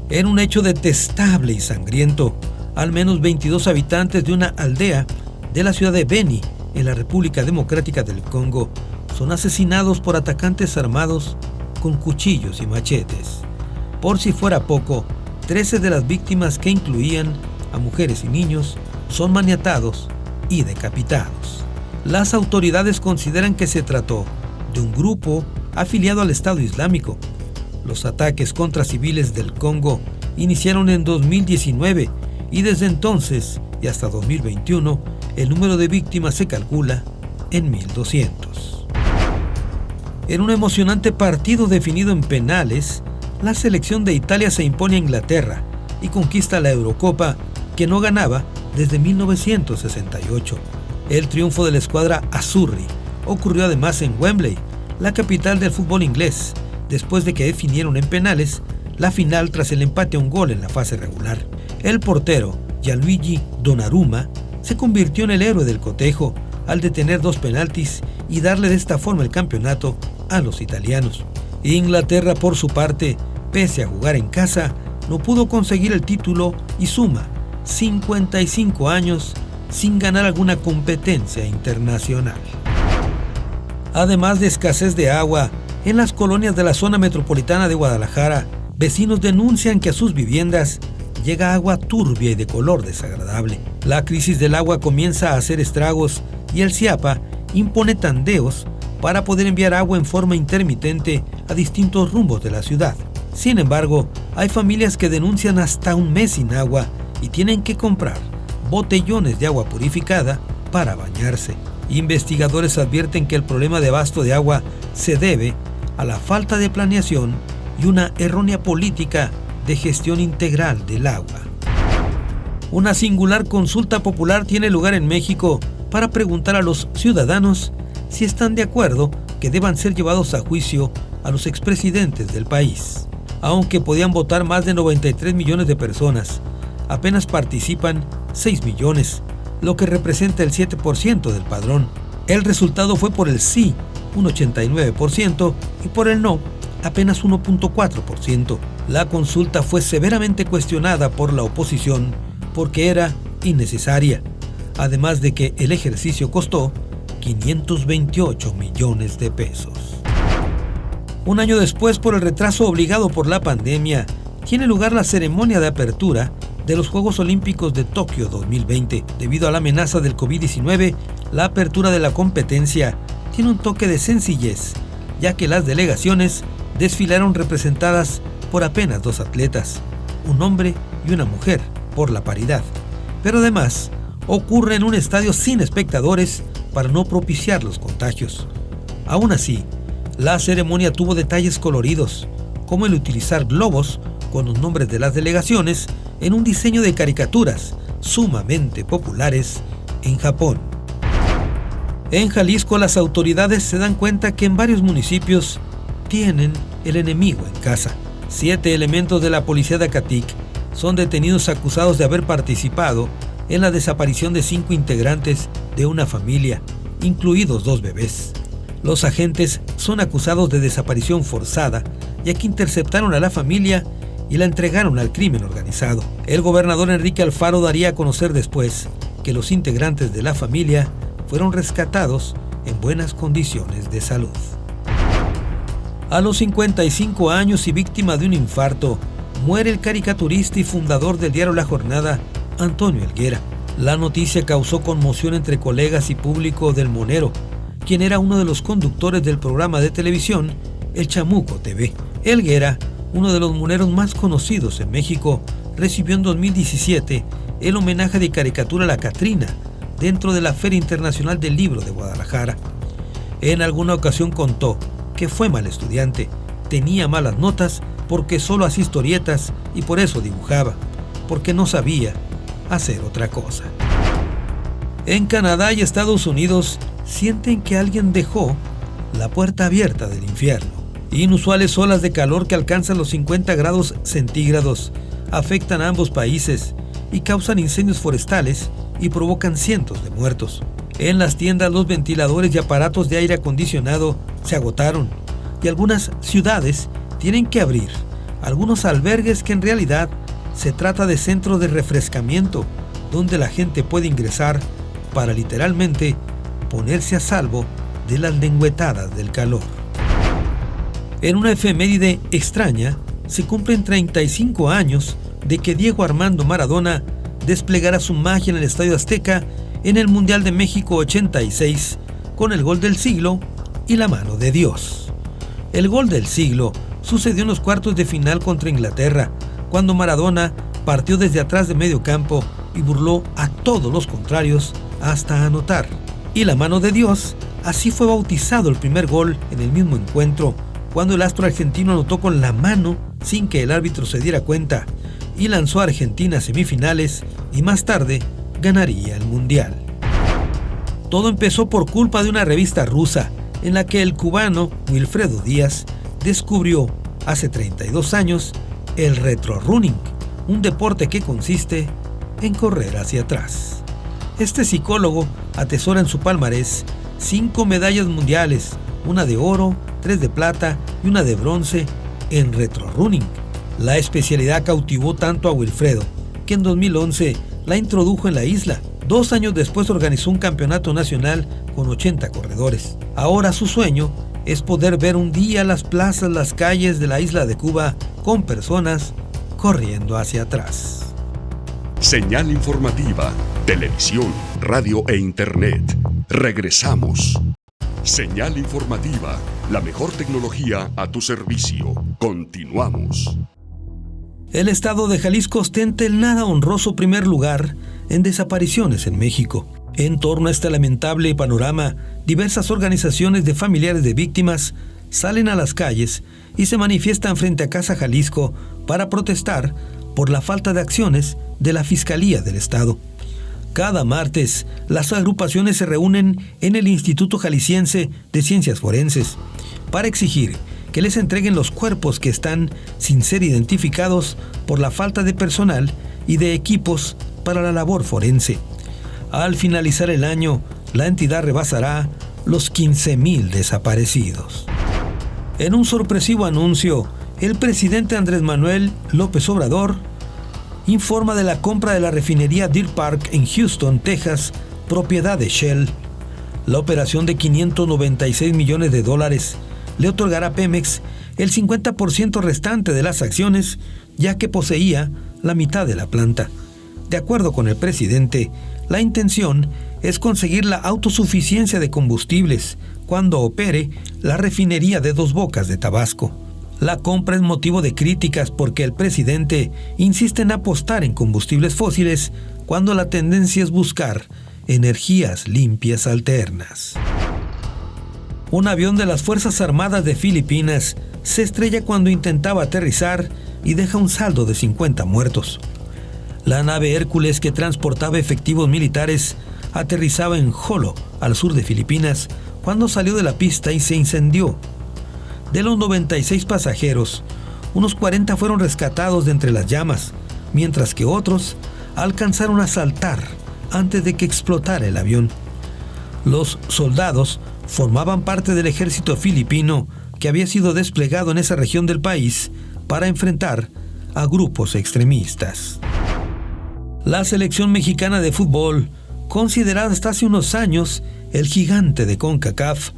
En un hecho detestable y sangriento, al menos 22 habitantes de una aldea de la ciudad de Beni, en la República Democrática del Congo, son asesinados por atacantes armados con cuchillos y machetes. Por si fuera poco, 13 de las víctimas, que incluían a mujeres y niños, son maniatados y decapitados. Las autoridades consideran que se trató de un grupo afiliado al Estado Islámico. Los ataques contra civiles del Congo iniciaron en 2019 y desde entonces y hasta 2021 el número de víctimas se calcula en 1,200. En un emocionante partido definido en penales, la selección de Italia se impone a Inglaterra y conquista la Eurocopa, que no ganaba desde 1968. El triunfo de la escuadra Azzurri ocurrió además en Wembley, la capital del fútbol inglés, después de que definieron en penales la final tras el empate a un gol en la fase regular. El portero, Gianluigi Donnarumma, se convirtió en el héroe del cotejo al detener 2 penaltis y darle de esta forma el campeonato a los italianos. Inglaterra, por su parte, pese a jugar en casa, no pudo conseguir el título y suma 55 años sin ganar alguna competencia internacional. Además de escasez de agua, en las colonias de la zona metropolitana de Guadalajara, vecinos denuncian que a sus viviendas llega agua turbia y de color desagradable. La crisis del agua comienza a hacer estragos y el CIAPA impone tandeos para poder enviar agua en forma intermitente a distintos rumbos de la ciudad. Sin embargo, hay familias que denuncian hasta un mes sin agua y tienen que comprar botellones de agua purificada para bañarse. Investigadores advierten que el problema de abasto de agua se debe a la falta de planeación y una errónea política de gestión integral del agua. Una singular consulta popular tiene lugar en México para preguntar a los ciudadanos si están de acuerdo que deban ser llevados a juicio a los expresidentes del país. Aunque podían votar más de 93 millones de personas, apenas participan 6 millones, lo que representa el 7% del padrón. El resultado fue por el sí, un 89%, y por el no, apenas 1.4%. La consulta fue severamente cuestionada por la oposición porque era innecesaria, además de que el ejercicio costó 528 millones de pesos. Un año después, por el retraso obligado por la pandemia, tiene lugar la ceremonia de apertura de los Juegos Olímpicos de Tokio 2020. Debido a la amenaza del COVID-19, la apertura de la competencia tiene un toque de sencillez, ya que las delegaciones desfilaron representadas por apenas 2 atletas, un hombre y una mujer, por la paridad. Pero además, ocurre en un estadio sin espectadores para no propiciar los contagios. Aún así, la ceremonia tuvo detalles coloridos, como el utilizar globos con los nombres de las delegaciones en un diseño de caricaturas sumamente populares en Japón. En Jalisco, las autoridades se dan cuenta que en varios municipios tienen el enemigo en casa. 7 elementos de la policía de Acatic son detenidos acusados de haber participado en la desaparición de 5 integrantes de una familia, incluidos 2 bebés. Los agentes son acusados de desaparición forzada, ya que interceptaron a la familia y la entregaron al crimen organizado. El gobernador Enrique Alfaro daría a conocer después que los integrantes de la familia fueron rescatados en buenas condiciones de salud. A los 55 años y víctima de un infarto, muere el caricaturista y fundador del diario La Jornada, Antonio Helguera. La noticia causó conmoción entre colegas y público del Monero, quien era uno de los conductores del programa de televisión El Chamuco TV. Helguera, uno de los moneros más conocidos en México, recibió en 2017 el homenaje de caricatura a la Catrina dentro de la Feria Internacional del Libro de Guadalajara. En alguna ocasión contó que fue mal estudiante, tenía malas notas porque solo hacía historietas y por eso dibujaba, porque no sabía hacer otra cosa. En Canadá y Estados Unidos sienten que alguien dejó la puerta abierta del infierno. Inusuales olas de calor que alcanzan los 50 grados centígrados afectan a ambos países y causan incendios forestales y provocan cientos de muertos. En las tiendas los ventiladores y aparatos de aire acondicionado se agotaron y algunas ciudades tienen que abrir algunos albergues que en realidad se trata de centros de refrescamiento donde la gente puede ingresar para literalmente ponerse a salvo de las lengüetadas del calor. En una efeméride extraña, se cumplen 35 años de que Diego Armando Maradona desplegara su magia en el Estadio Azteca en el Mundial de México 86 con el gol del siglo y la mano de Dios. El gol del siglo sucedió en los cuartos de final contra Inglaterra, cuando Maradona partió desde atrás de medio campo y burló a todos los contrarios hasta anotar. Y la mano de Dios, así fue bautizado el primer gol en el mismo encuentro, cuando el astro argentino anotó con la mano sin que el árbitro se diera cuenta y lanzó a Argentina a semifinales y más tarde ganaría el Mundial. Todo empezó por culpa de una revista rusa en la que el cubano Wilfredo Díaz descubrió hace 32 años el retrorunning, un deporte que consiste en correr hacia atrás. Este psicólogo atesora en su palmarés 5 medallas mundiales, una de oro, 3 de plata y una de bronce en retrorunning. La especialidad cautivó tanto a Wilfredo que en 2011 la introdujo en la isla. 2 años después organizó un campeonato nacional con 80 corredores. Ahora su sueño es poder ver un día las plazas, las calles de la isla de Cuba con personas corriendo hacia atrás. Señal informativa, televisión, radio e internet. Regresamos. Señal informativa, la mejor tecnología a tu servicio. Continuamos. El estado de Jalisco ostenta el nada honroso primer lugar en desapariciones en México. En torno a este lamentable panorama, diversas organizaciones de familiares de víctimas salen a las calles y se manifiestan frente a Casa Jalisco para protestar por la falta de acciones de la Fiscalía del Estado. Cada martes, las agrupaciones se reúnen en el Instituto Jalisciense de Ciencias Forenses para exigir que les entreguen los cuerpos que están sin ser identificados por la falta de personal y de equipos para la labor forense. Al finalizar el año, la entidad rebasará los 15,000 desaparecidos. En un sorpresivo anuncio, el presidente Andrés Manuel López Obrador informa de la compra de la refinería Deer Park en Houston, Texas, propiedad de Shell. La operación de $596 millones le otorgará a Pemex el 50% restante de las acciones, ya que poseía la mitad de la planta. De acuerdo con el presidente, la intención es conseguir la autosuficiencia de combustibles cuando opere la refinería de Dos Bocas de Tabasco. La compra es motivo de críticas porque el presidente insiste en apostar en combustibles fósiles cuando la tendencia es buscar energías limpias alternas. Un avión de las Fuerzas Armadas de Filipinas se estrella cuando intentaba aterrizar y deja un saldo de 50 muertos. La nave Hércules, que transportaba efectivos militares, aterrizaba en Jolo, al sur de Filipinas, cuando salió de la pista y se incendió. De los 96 pasajeros, unos 40 fueron rescatados de entre las llamas, mientras que otros alcanzaron a saltar antes de que explotara el avión. Los soldados formaban parte del ejército filipino que había sido desplegado en esa región del país para enfrentar a grupos extremistas. La selección mexicana de fútbol, considerada hasta hace unos años el gigante de CONCACAF,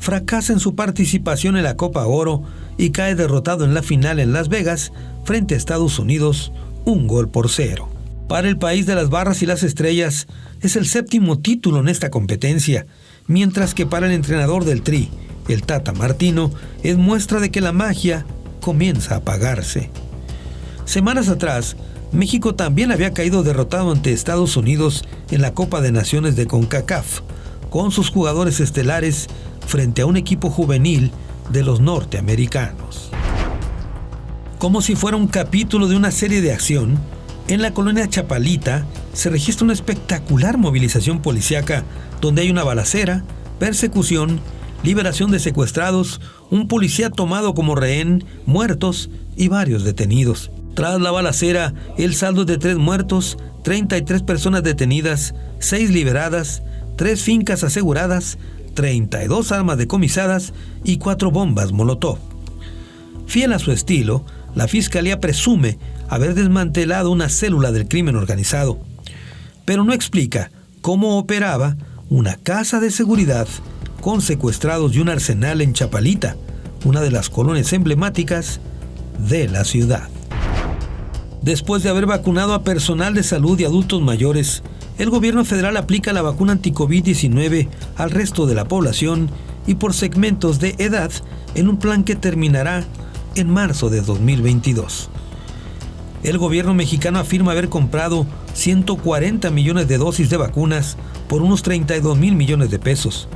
fracasa en su participación en la Copa Oro y cae derrotado en la final en Las Vegas frente a Estados Unidos 1-0. Para el país de las barras y las estrellas es el 7º título en esta competencia, mientras que para el entrenador del Tri, el Tata Martino, es muestra de que la magia comienza a apagarse. Semanas atrás, México también había caído derrotado ante Estados Unidos en la Copa de Naciones de CONCACAF, con sus jugadores estelares frente a un equipo juvenil de los norteamericanos. Como si fuera un capítulo de una serie de acción, en la colonia Chapalita se registra una espectacular movilización policíaca donde hay una balacera, persecución, liberación de secuestrados, un policía tomado como rehén, muertos y varios detenidos. Tras la balacera, el saldo es de 3 muertos, 33 personas detenidas, 6 liberadas, 3 fincas aseguradas, 32 armas decomisadas y 4 bombas Molotov. Fiel a su estilo, la Fiscalía presume haber desmantelado una célula del crimen organizado, pero no explica cómo operaba una casa de seguridad con secuestrados y un arsenal en Chapalita, una de las colonias emblemáticas de la ciudad. Después de haber vacunado a personal de salud y adultos mayores, el gobierno federal aplica la vacuna anti-COVID-19 al resto de la población y por segmentos de edad en un plan que terminará en marzo de 2022. El gobierno mexicano afirma haber comprado 140 millones de dosis de vacunas por unos 32,000 millones de pesos,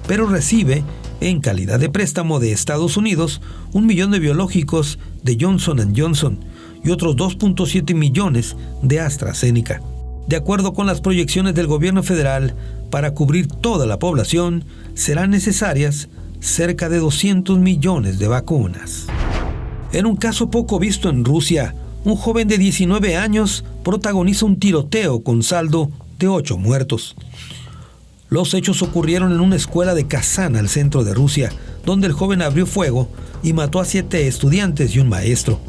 pero recibe, en calidad de préstamo de Estados Unidos, 1 millón de biológicos de Johnson & Johnson y otros 2.7 millones de AstraZeneca. De acuerdo con las proyecciones del gobierno federal, para cubrir toda la población serán necesarias cerca de 200 millones de vacunas. En un caso poco visto en Rusia, un joven de 19 años protagoniza un tiroteo con saldo de 8 muertos. Los hechos ocurrieron en una escuela de Kazán, al centro de Rusia, donde el joven abrió fuego y mató a 7 estudiantes y un maestro.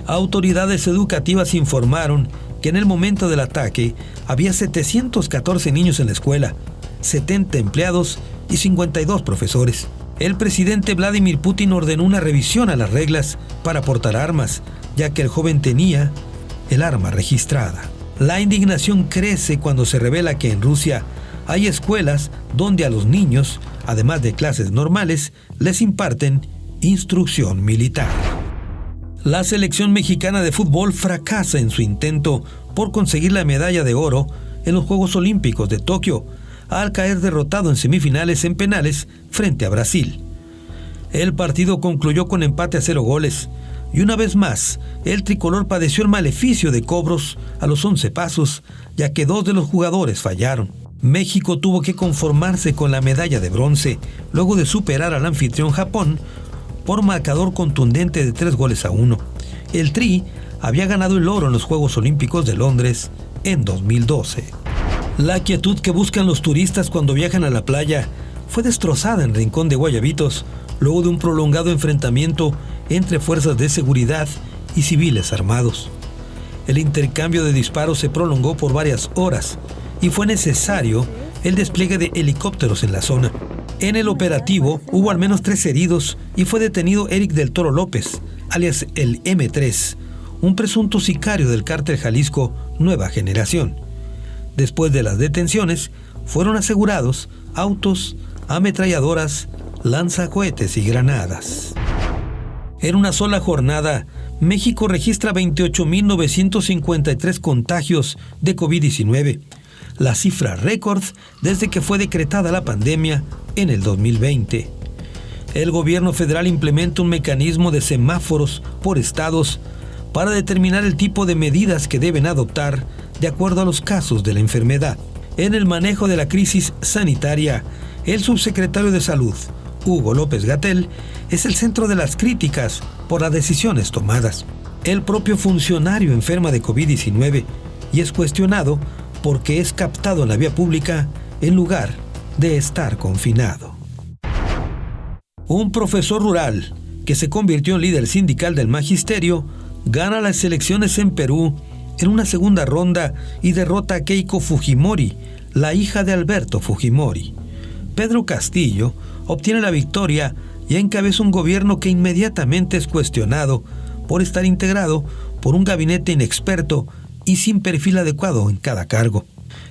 Autoridades educativas informaron que en el momento del ataque había 714 niños en la escuela, 70 empleados y 52 profesores. El presidente Vladimir Putin ordenó una revisión a las reglas para portar armas, ya que el joven tenía el arma registrada. La indignación crece cuando se revela que en Rusia hay escuelas donde a los niños, además de clases normales, les imparten instrucción militar. La selección mexicana de fútbol fracasa en su intento por conseguir la medalla de oro en los Juegos Olímpicos de Tokio, al caer derrotado en semifinales en penales frente a Brasil. El partido concluyó con empate a 0 goles, y una vez más, el tricolor padeció el maleficio de cobros a los 11 pasos, ya que 2 de los jugadores fallaron. México tuvo que conformarse con la medalla de bronce, luego de superar al anfitrión Japón por marcador contundente de 3-1. El Tri había ganado el oro en los Juegos Olímpicos de Londres en 2012. La quietud que buscan los turistas cuando viajan a la playa fue destrozada en Rincón de Guayabitos luego de un prolongado enfrentamiento entre fuerzas de seguridad y civiles armados. El intercambio de disparos se prolongó por varias horas y fue necesario el despliegue de helicópteros en la zona. En el operativo hubo al menos 3 heridos y fue detenido Eric del Toro López, alias el M3, un presunto sicario del cártel Jalisco Nueva Generación. Después de las detenciones, fueron asegurados autos, ametralladoras, lanzacohetes y granadas. En una sola jornada, México registra 28.953 contagios de COVID-19, la cifra récord desde que fue decretada la pandemia en el 2020. El gobierno federal implementa un mecanismo de semáforos por estados para determinar el tipo de medidas que deben adoptar de acuerdo a los casos de la enfermedad. En el manejo de la crisis sanitaria, el subsecretario de Salud, Hugo López-Gatell, es el centro de las críticas por las decisiones tomadas. El propio funcionario enferma de COVID-19 y es cuestionado porque es captado en la vía pública en lugar de estar confinado. Un profesor rural que se convirtió en líder sindical del magisterio gana las elecciones en Perú en una segunda ronda y derrota a Keiko Fujimori, la hija de Alberto Fujimori. Pedro Castillo obtiene la victoria y encabeza un gobierno que inmediatamente es cuestionado por estar integrado por un gabinete inexperto y sin perfil adecuado en cada cargo.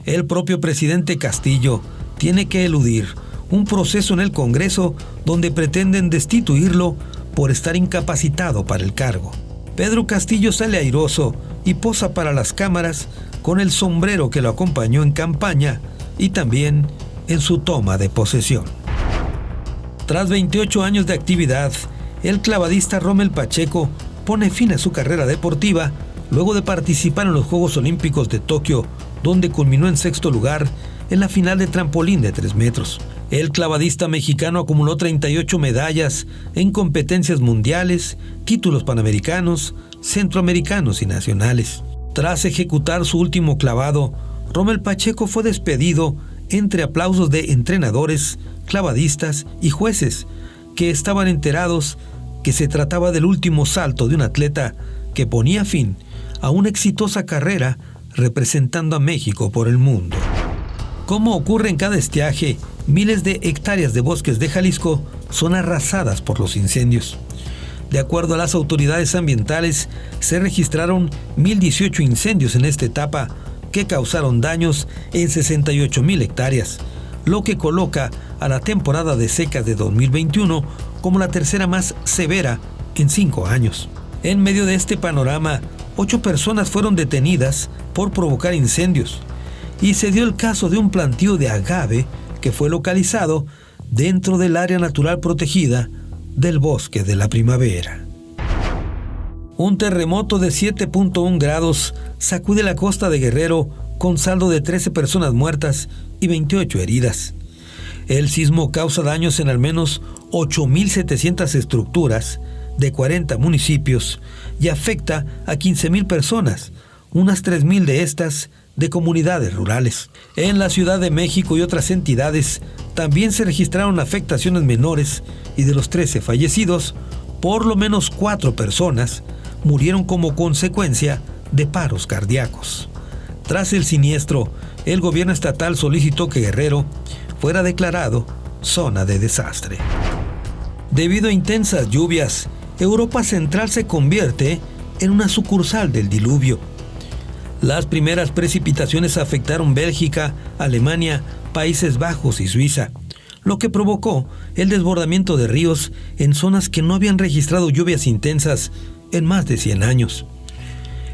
El propio presidente Castillo tiene que eludir un proceso en el Congreso donde pretenden destituirlo por estar incapacitado para el cargo. Pedro Castillo sale airoso y posa para las cámaras con el sombrero que lo acompañó en campaña y también en su toma de posesión. Tras 28 años de actividad, el clavadista Rommel Pacheco pone fin a su carrera deportiva luego de participar en los Juegos Olímpicos de Tokio, donde culminó en sexto lugar en la final de trampolín de 3 metros. El clavadista mexicano acumuló 38 medallas en competencias mundiales, títulos panamericanos, centroamericanos y nacionales. Tras ejecutar su último clavado, Rommel Pacheco fue despedido entre aplausos de entrenadores, clavadistas y jueces, que estaban enterados que se trataba del último salto de un atleta que ponía fin a una exitosa carrera representando a México por el mundo. Como ocurre en cada estiaje, miles de hectáreas de bosques de Jalisco son arrasadas por los incendios. De acuerdo a las autoridades ambientales, se registraron 1,018 incendios en esta etapa que causaron daños en 68,000 hectáreas, lo que coloca a la temporada de secas de 2021 como la tercera más severa en 5 años. En medio de este panorama, 8 personas fueron detenidas por provocar incendios y se dio el caso de un plantío de agave que fue localizado dentro del área natural protegida del Bosque de la Primavera. Un terremoto de 7.1 grados sacude la costa de Guerrero con saldo de 13 personas muertas y 28 heridas. El sismo causa daños en al menos 8,700 estructuras de 40 municipios y afecta a 15,000 personas, unas 3,000 de estas de comunidades rurales. En la Ciudad de México y otras entidades también se registraron afectaciones menores y de los 13 fallecidos, por lo menos 4 personas murieron como consecuencia de paros cardíacos. Tras el siniestro, el gobierno estatal solicitó que Guerrero fuera declarado zona de desastre. Debido a intensas lluvias, Europa Central se convierte en una sucursal del diluvio. Las primeras precipitaciones afectaron Bélgica, Alemania, Países Bajos y Suiza, lo que provocó el desbordamiento de ríos en zonas que no habían registrado lluvias intensas en más de 100 años.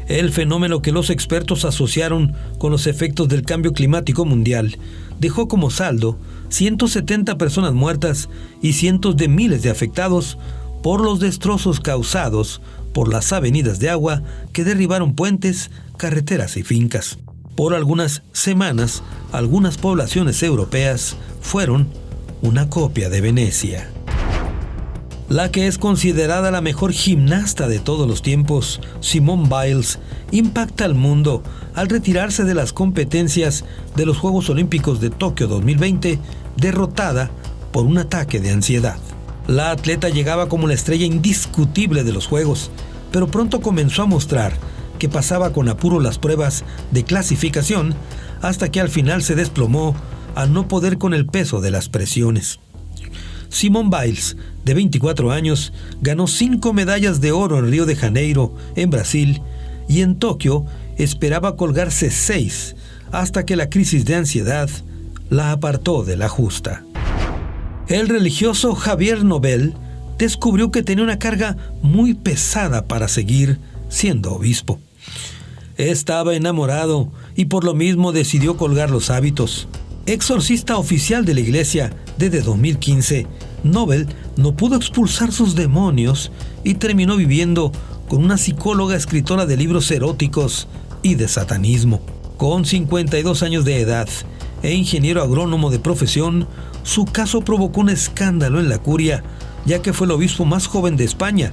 El fenómeno que los expertos asociaron con los efectos del cambio climático mundial dejó como saldo 170 personas muertas y cientos de miles de afectados por los destrozos causados por las avenidas de agua que derribaron puentes, carreteras y fincas. Por algunas semanas, algunas poblaciones europeas fueron una copia de Venecia. La que es considerada la mejor gimnasta de todos los tiempos, Simone Biles, impacta al mundo al retirarse de las competencias de los Juegos Olímpicos de Tokio 2020, derrotada por un ataque de ansiedad. La atleta llegaba como la estrella indiscutible de los Juegos, pero pronto comenzó a mostrar que pasaba con apuro las pruebas de clasificación hasta que al final se desplomó al no poder con el peso de las presiones. Simone Biles, de 24 años, ganó 5 medallas de oro en Río de Janeiro, en Brasil, y en Tokio esperaba colgarse 6, hasta que la crisis de ansiedad la apartó de la justa. El religioso Javier Nobel descubrió que tenía una carga muy pesada para seguir siendo obispo. Estaba enamorado y por lo mismo decidió colgar los hábitos. Exorcista oficial de la iglesia desde 2015, Nobel no pudo expulsar sus demonios y terminó viviendo con una psicóloga escritora de libros eróticos y de satanismo. Con 52 años de edad e ingeniero agrónomo de profesión, su caso provocó un escándalo en la curia, ya que fue el obispo más joven de España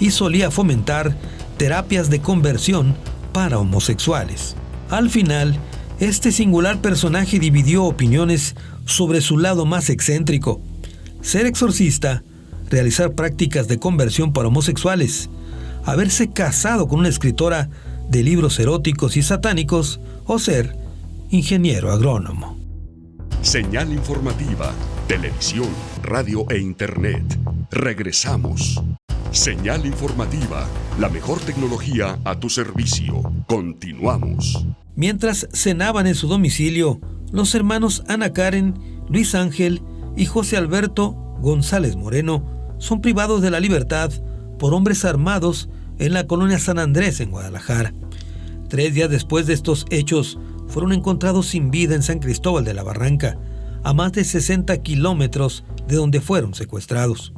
y solía fomentar terapias de conversión para homosexuales. Al final, este singular personaje dividió opiniones sobre su lado más excéntrico: ser exorcista, realizar prácticas de conversión para homosexuales, haberse casado con una escritora de libros eróticos y satánicos o ser ingeniero agrónomo. Señal informativa, televisión, radio e internet. Regresamos. Señal informativa, la mejor tecnología a tu servicio. Continuamos. Mientras cenaban en su domicilio, los hermanos Ana Karen, Luis Ángel y José Alberto González Moreno son privados de la libertad por hombres armados en la colonia San Andrés, en Guadalajara. 3 días después de estos hechos, fueron encontrados sin vida en San Cristóbal de la Barranca, a más de 60 kilómetros de donde fueron secuestrados.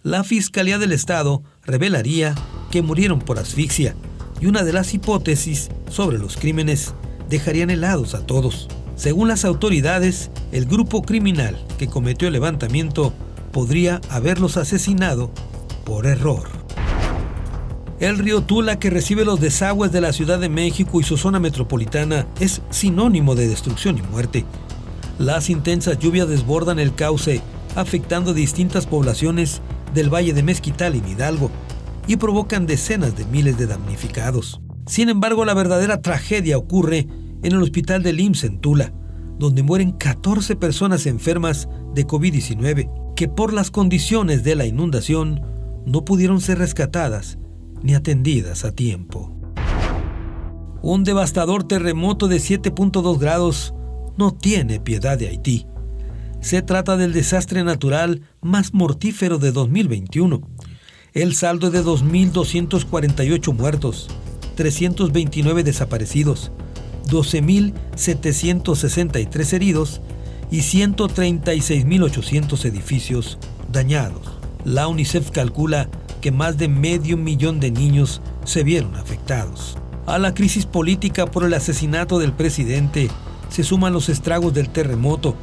La Fiscalía del Estado revelaría que murieron por asfixia, y una de las hipótesis sobre los crímenes dejarían helados a todos. Según las autoridades, el grupo criminal que cometió el levantamiento podría haberlos asesinado por error. El río Tula, que recibe los desagües de la Ciudad de México y su zona metropolitana, es sinónimo de destrucción y muerte. Las intensas lluvias desbordan el cauce, afectando distintas poblaciones del Valle de Mezquital y Hidalgo, y provocan decenas de miles de damnificados. Sin embargo, la verdadera tragedia ocurre en el hospital del IMSS en Tula, donde mueren 14 personas enfermas de COVID-19, que por las condiciones de la inundación no pudieron ser rescatadas ni atendidas a tiempo. Un devastador terremoto de 7.2 grados no tiene piedad de Haití. Se trata del desastre natural más mortífero de 2021. El saldo es de 2.248 muertos, 329 desaparecidos, 12.763 heridos y 136.800 edificios dañados. La UNICEF calcula que más de 500.000 de niños se vieron afectados. A la crisis política por el asesinato del presidente se suman los estragos del terremoto,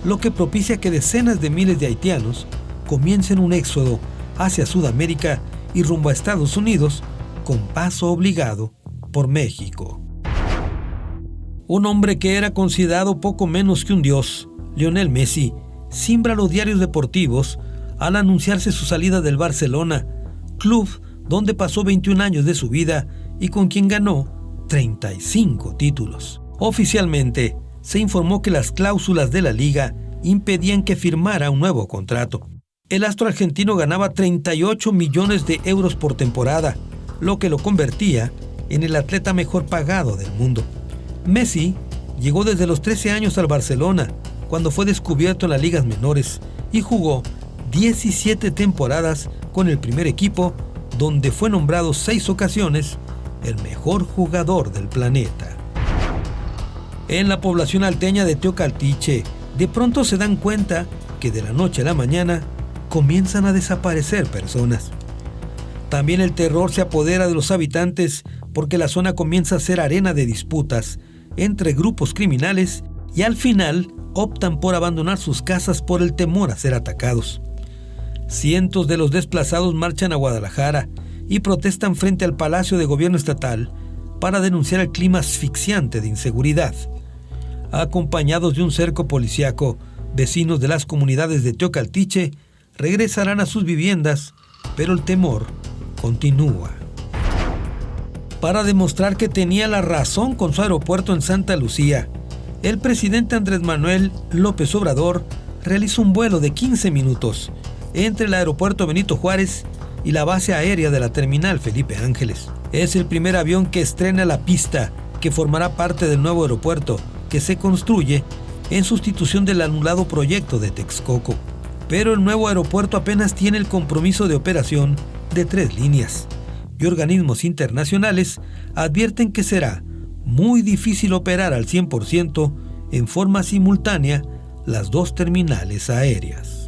lo que propicia que decenas de miles de haitianos comiencen un éxodo hacia Sudamérica y rumbo a Estados Unidos, con paso obligado por México. Un hombre que era considerado poco menos que un dios, Lionel Messi, simbra los diarios deportivos al anunciarse su salida del Barcelona, club donde pasó 21 años de su vida y con quien ganó 35 títulos. Oficialmente, se informó que las cláusulas de la liga impedían que firmara un nuevo contrato. El astro argentino ganaba 38 millones de euros por temporada, lo que lo convertía en el atleta mejor pagado del mundo. Messi llegó desde los 13 años al Barcelona, cuando fue descubierto en las ligas menores, y jugó 17 temporadas con el primer equipo, donde fue nombrado 6 ocasiones el mejor jugador del planeta. En la población alteña de Teocaltiche, de pronto se dan cuenta que de la noche a la mañana comienzan a desaparecer personas. También el terror se apodera de los habitantes porque la zona comienza a ser arena de disputas entre grupos criminales y al final optan por abandonar sus casas por el temor a ser atacados. Cientos de los desplazados marchan a Guadalajara y protestan frente al Palacio de Gobierno Estatal para denunciar el clima asfixiante de inseguridad. Acompañados de un cerco policíaco, vecinos de las comunidades de Teocaltiche regresarán a sus viviendas, pero el temor continúa. Para demostrar que tenía la razón con su aeropuerto en Santa Lucía, el presidente Andrés Manuel López Obrador realizó un vuelo de 15 minutos entre el aeropuerto Benito Juárez y la base aérea de la terminal Felipe Ángeles. Es el primer avión que estrena la pista que formará parte del nuevo aeropuerto que se construye en sustitución del anulado proyecto de Texcoco. Pero el nuevo aeropuerto apenas tiene el compromiso de operación de 3 líneas, y organismos internacionales advierten que será muy difícil operar al 100% en forma simultánea las 2 terminales aéreas.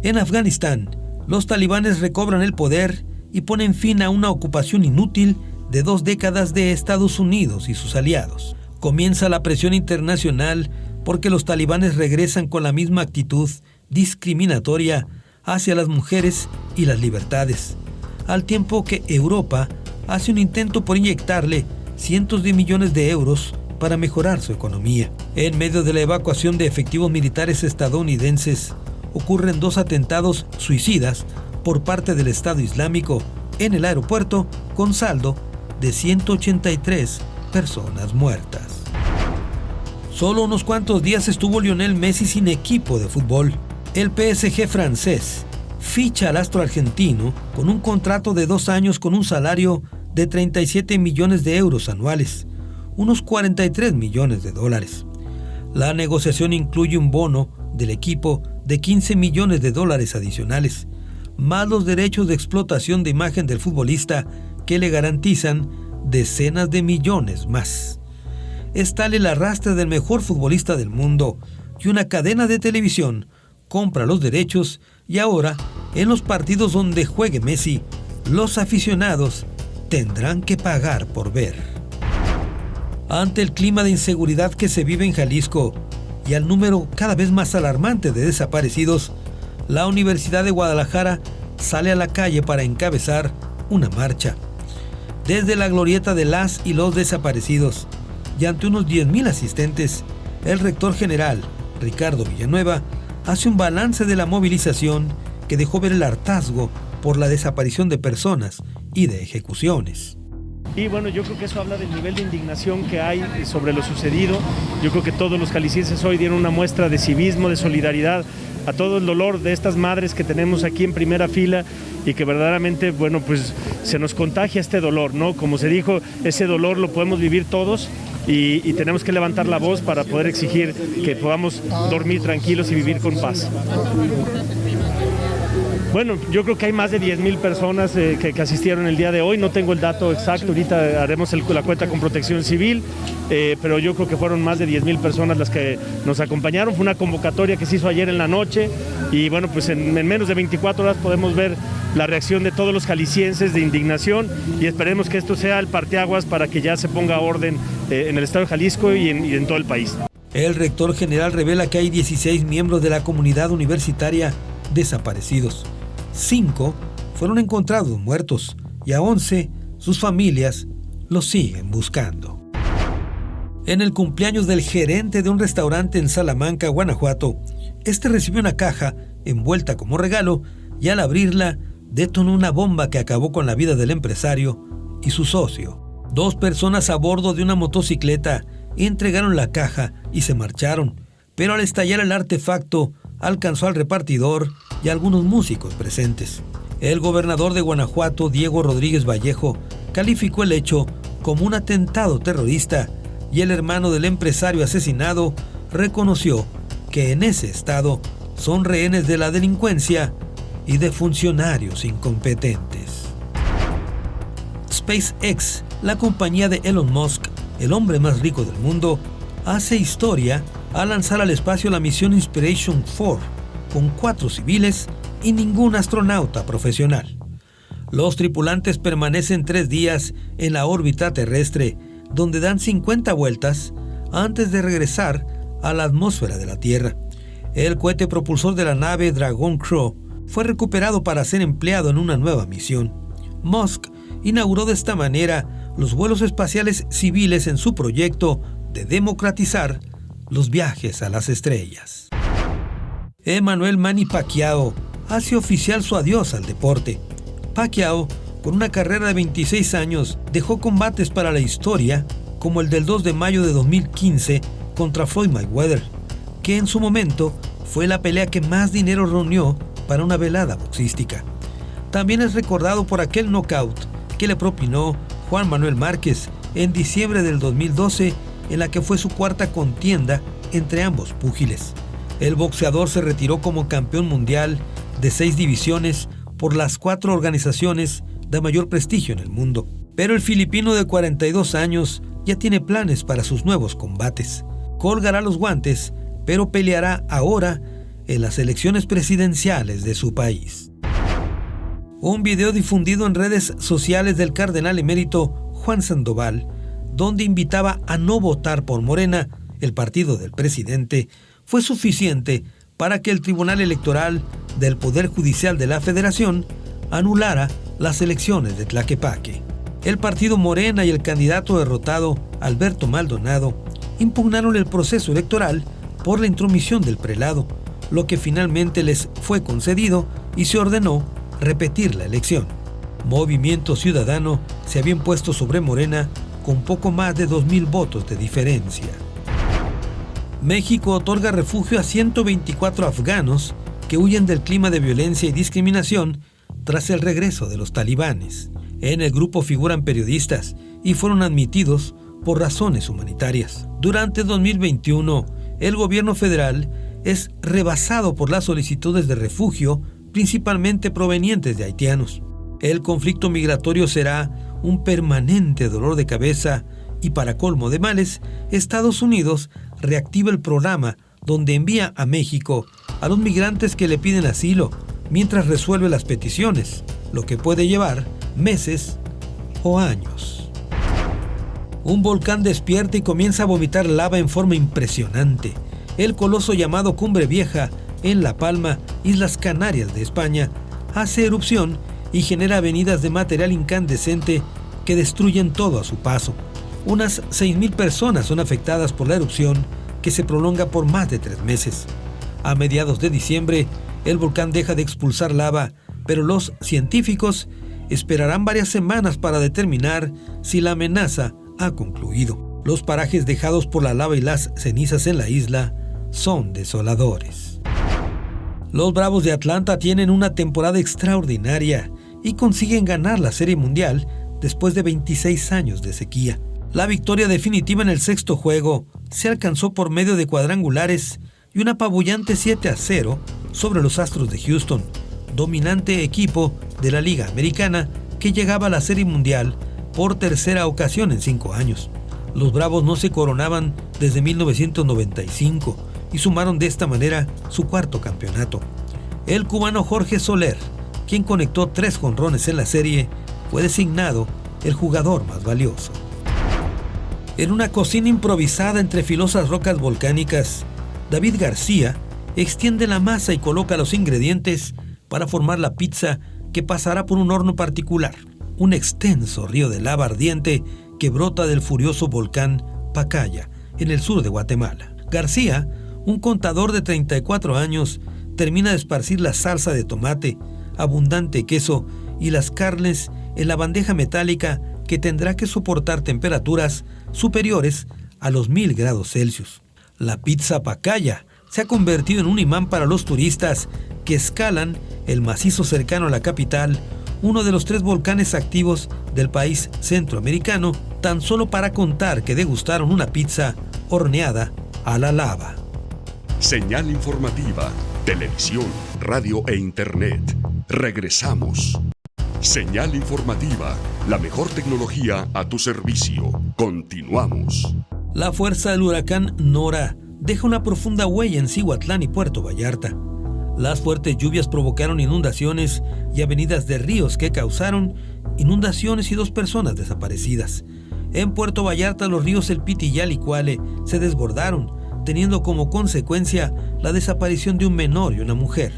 En Afganistán, los talibanes recobran el poder y ponen fin a una ocupación inútil de 2 décadas de Estados Unidos y sus aliados. Comienza la presión internacional porque los talibanes regresan con la misma actitud discriminatoria hacia las mujeres y las libertades, al tiempo que Europa hace un intento por inyectarle cientos de millones de euros para mejorar su economía. En medio de la evacuación de efectivos militares estadounidenses, ocurren 2 atentados suicidas por parte del Estado Islámico en el aeropuerto con saldo de 183 personas muertas. Solo unos cuantos días estuvo Lionel Messi sin equipo de fútbol. El PSG francés ficha al astro argentino con un contrato de 2 años con un salario de 37 millones de euros anuales, unos 43 millones de dólares. La negociación incluye un bono del equipo de 15 millones de dólares adicionales, más los derechos de explotación de imagen del futbolista que le garantizan decenas de millones más. Es tal el arrastre del mejor futbolista del mundo y una cadena de televisión compra los derechos y ahora, en los partidos donde juegue Messi, los aficionados tendrán que pagar por ver. Ante el clima de inseguridad que se vive en Jalisco y al número cada vez más alarmante de desaparecidos, la Universidad de Guadalajara sale a la calle para encabezar una marcha. Desde la glorieta de las y los desaparecidos y ante unos 10,000 asistentes, el rector general, Ricardo Villanueva, hace un balance de la movilización que dejó ver el hartazgo por la desaparición de personas y de ejecuciones. Y bueno, yo creo que eso habla del nivel de indignación que hay sobre lo sucedido. Yo creo que todos los jaliscienses hoy dieron una muestra de civismo, de solidaridad a todo el dolor de estas madres que tenemos aquí en primera fila y que verdaderamente, bueno, pues se nos contagia este dolor, ¿no? Como se dijo, ese dolor lo podemos vivir todos y tenemos que levantar la voz para poder exigir que podamos dormir tranquilos y vivir con paz. Bueno, yo creo que hay más de 10,000 personas que asistieron el día de hoy. No tengo el dato exacto, ahorita haremos la cuenta con Protección Civil, pero yo creo que fueron más de 10,000 personas las que nos acompañaron. Fue una convocatoria que se hizo ayer en la noche y bueno, pues en menos de 24 horas podemos ver la reacción de todos los jaliscienses de indignación y esperemos que esto sea el parteaguas para que ya se ponga orden en el estado de Jalisco y en todo el país. El rector general revela que hay 16 miembros de la comunidad universitaria desaparecidos. 5 fueron encontrados muertos y a 11 sus familias los siguen buscando. En el cumpleaños del gerente de un restaurante en Salamanca, Guanajuato, este recibió una caja envuelta como regalo y al abrirla detonó una bomba que acabó con la vida del empresario y su socio. 2 personas a bordo de una motocicleta entregaron la caja y se marcharon, pero al estallar el artefacto alcanzó al repartidor y a algunos músicos presentes. El gobernador de Guanajuato, Diego Rodríguez Vallejo, calificó el hecho como un atentado terrorista y el hermano del empresario asesinado reconoció que en ese estado son rehenes de la delincuencia y de funcionarios incompetentes. SpaceX, la compañía de Elon Musk, el hombre más rico del mundo, hace historia al lanzar al espacio la misión Inspiration 4, con 4 civiles y ningún astronauta profesional. Los tripulantes permanecen 3 días en la órbita terrestre, donde dan 50 vueltas antes de regresar a la atmósfera de la Tierra. El cohete propulsor de la nave Dragon Crew fue recuperado para ser empleado en una nueva misión. Musk inauguró de esta manera los vuelos espaciales civiles en su proyecto de democratizar los viajes a las estrellas. Emmanuel Manny Pacquiao hace oficial su adiós al deporte. Pacquiao, con una carrera de 26 años, dejó combates para la historia, como el del 2 de mayo de 2015 contra Floyd Mayweather, que en su momento fue la pelea que más dinero reunió para una velada boxística. También es recordado por aquel knockout que le propinó Juan Manuel Márquez en diciembre del 2012, en la que fue su 4ª contienda entre ambos púgiles. El boxeador se retiró como campeón mundial de 6 divisiones por las 4 organizaciones de mayor prestigio en el mundo. Pero el filipino de 42 años ya tiene planes para sus nuevos combates. Colgará los guantes, pero peleará ahora en las elecciones presidenciales de su país. Un video difundido en redes sociales del cardenal emérito Juan Sandoval, donde invitaba a no votar por Morena, el partido del presidente, fue suficiente para que el Tribunal Electoral del Poder Judicial de la Federación anulara las elecciones de Tlaquepaque. El partido Morena y el candidato derrotado, Alberto Maldonado, impugnaron el proceso electoral por la intromisión del prelado, lo que finalmente les fue concedido y se ordenó repetir la elección. Movimiento Ciudadano se había impuesto sobre Morena con poco más de 2,000 votos de diferencia. México otorga refugio a 124 afganos que huyen del clima de violencia y discriminación tras el regreso de los talibanes. En el grupo figuran periodistas y fueron admitidos por razones humanitarias. Durante 2021, el gobierno federal es rebasado por las solicitudes de refugio, principalmente provenientes de haitianos. El conflicto migratorio será un permanente dolor de cabeza y, para colmo de males, Estados Unidos reactiva el programa donde envía a México a los migrantes que le piden asilo mientras resuelve las peticiones, lo que puede llevar meses o años. Un volcán despierta y comienza a vomitar lava en forma impresionante. El coloso llamado Cumbre Vieja, en La Palma, Islas Canarias de España, hace erupción y genera avenidas de material incandescente que destruyen todo a su paso. Unas 6,000 personas son afectadas por la erupción, que se prolonga por más de 3 meses. A mediados de diciembre, el volcán deja de expulsar lava, pero los científicos esperarán varias semanas para determinar si la amenaza ha concluido. Los parajes dejados por la lava y las cenizas en la isla son desoladores. Los Bravos de Atlanta tienen una temporada extraordinaria y consiguen ganar la Serie Mundial después de 26 años de sequía. La victoria definitiva en el sexto juego se alcanzó por medio de cuadrangulares y un apabullante 7-0 sobre los Astros de Houston, dominante equipo de la Liga Americana que llegaba a la Serie Mundial por tercera ocasión en 5 años. Los Bravos no se coronaban desde 1995 y sumaron de esta manera su 4º campeonato. El cubano Jorge Soler, quien conectó 3 jonrones en la serie, fue designado el jugador más valioso. En una cocina improvisada entre filosas rocas volcánicas, David García extiende la masa y coloca los ingredientes para formar la pizza que pasará por un horno particular, un extenso río de lava ardiente que brota del furioso volcán Pacaya, en el sur de Guatemala. García, un contador de 34 años, termina de esparcir la salsa de tomate, abundante queso y las carnes en la bandeja metálica que tendrá que soportar temperaturas superiores a los 1000 grados Celsius. La pizza Pacaya se ha convertido en un imán para los turistas que escalan el macizo cercano a la capital, uno de los 3 volcanes activos del país centroamericano, tan solo para contar que degustaron una pizza horneada a la lava. Señal informativa, televisión, radio e internet. Regresamos. Señal informativa, la mejor tecnología a tu servicio. Continuamos. La fuerza del huracán Nora deja una profunda huella en Cihuatlán y Puerto Vallarta. Las fuertes lluvias provocaron inundaciones y avenidas de ríos que causaron inundaciones y 2 personas desaparecidas. En Puerto Vallarta, los ríos El Piti y Alicuale se desbordaron, teniendo como consecuencia la desaparición de un menor y una mujer.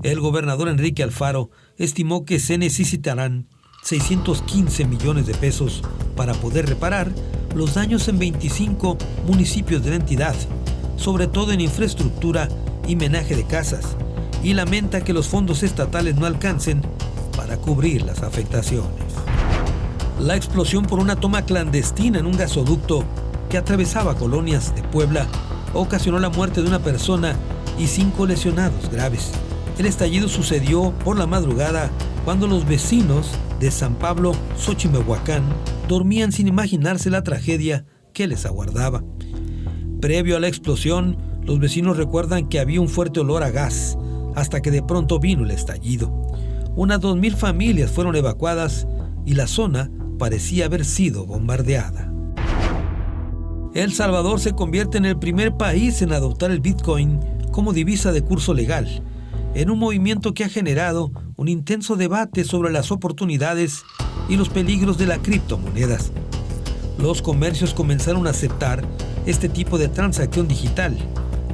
El gobernador Enrique Alfaro estimó que se necesitarán 615 millones de pesos para poder reparar los daños en 25 municipios de la entidad, sobre todo en infraestructura y menaje de casas, y lamenta que los fondos estatales no alcancen para cubrir las afectaciones. La explosión por una toma clandestina en un gasoducto que atravesaba colonias de Puebla ocasionó la muerte de una persona y 5 lesionados graves. El estallido sucedió por la madrugada cuando los vecinos de San Pablo, Xochimehuacán, dormían sin imaginarse la tragedia que les aguardaba. Previo a la explosión, los vecinos recuerdan que había un fuerte olor a gas, hasta que de pronto vino el estallido. Unas 2,000 familias fueron evacuadas y la zona parecía haber sido bombardeada. El Salvador se convierte en el primer país en adoptar el Bitcoin como divisa de curso legal, en un movimiento que ha generado un intenso debate sobre las oportunidades y los peligros de las criptomonedas. Los comercios comenzaron a aceptar este tipo de transacción digital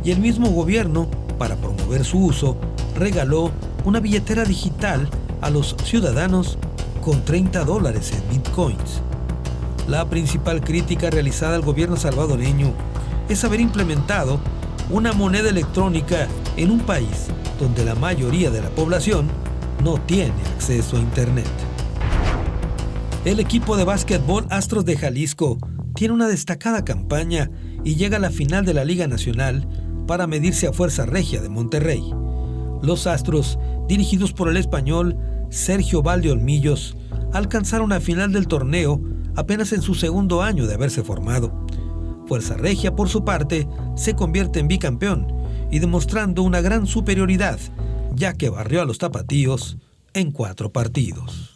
y el mismo gobierno, para promover su uso, regaló una billetera digital a los ciudadanos con $30 en bitcoins. La principal crítica realizada al gobierno salvadoreño es haber implementado una moneda electrónica en un país donde la mayoría de la población no tiene acceso a Internet. El equipo de básquetbol Astros de Jalisco tiene una destacada campaña y llega a la final de la Liga Nacional para medirse a Fuerza Regia de Monterrey. Los Astros, dirigidos por el español Sergio Valdeolmillos, alcanzaron la final del torneo apenas en su segundo año de haberse formado. Fuerza Regia, por su parte, se convierte en bicampeón y demostrando una gran superioridad, ya que barrió a los tapatíos en 4 partidos.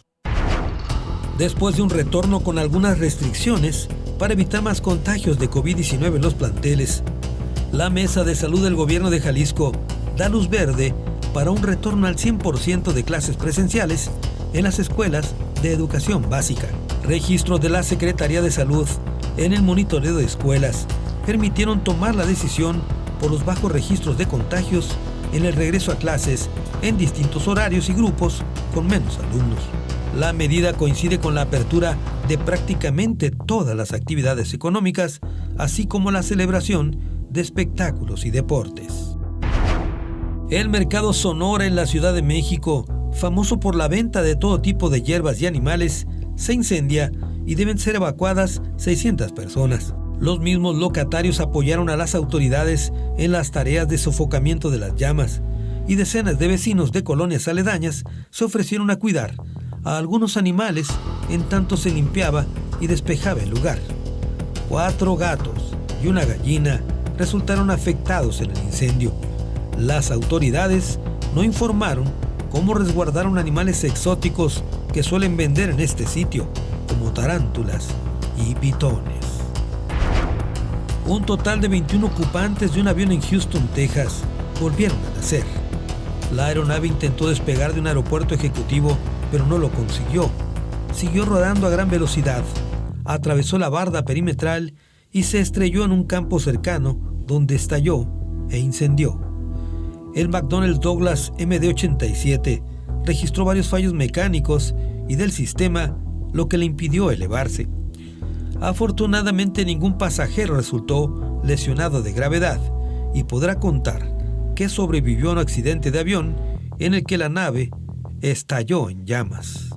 Después de un retorno con algunas restricciones para evitar más contagios de COVID-19 en los planteles, la Mesa de Salud del Gobierno de Jalisco da luz verde para un retorno al 100% de clases presenciales en las escuelas de educación básica. Registros de la Secretaría de Salud en el monitoreo de escuelas permitieron tomar la decisión por los bajos registros de contagios en el regreso a clases en distintos horarios y grupos con menos alumnos. La medida coincide con la apertura de prácticamente todas las actividades económicas, así como la celebración de espectáculos y deportes. El mercado Sonora en la Ciudad de México, famoso por la venta de todo tipo de hierbas y animales, se incendia y deben ser evacuadas 600 personas. Los mismos locatarios apoyaron a las autoridades en las tareas de sofocamiento de las llamas y decenas de vecinos de colonias aledañas se ofrecieron a cuidar a algunos animales en tanto se limpiaba y despejaba el lugar. 4 gatos y una gallina resultaron afectados en el incendio. Las autoridades no informaron cómo resguardaron animales exóticos que suelen vender en este sitio, como tarántulas y pitones. Un total de 21 ocupantes de un avión en Houston, Texas, volvieron a nacer. La aeronave intentó despegar de un aeropuerto ejecutivo, pero no lo consiguió. Siguió rodando a gran velocidad, atravesó la barda perimetral y se estrelló en un campo cercano, donde estalló e incendió. El McDonnell Douglas MD-87 registró varios fallos mecánicos y del sistema, lo que le impidió elevarse. Afortunadamente ningún pasajero resultó lesionado de gravedad y podrá contar que sobrevivió a un accidente de avión en el que la nave estalló en llamas.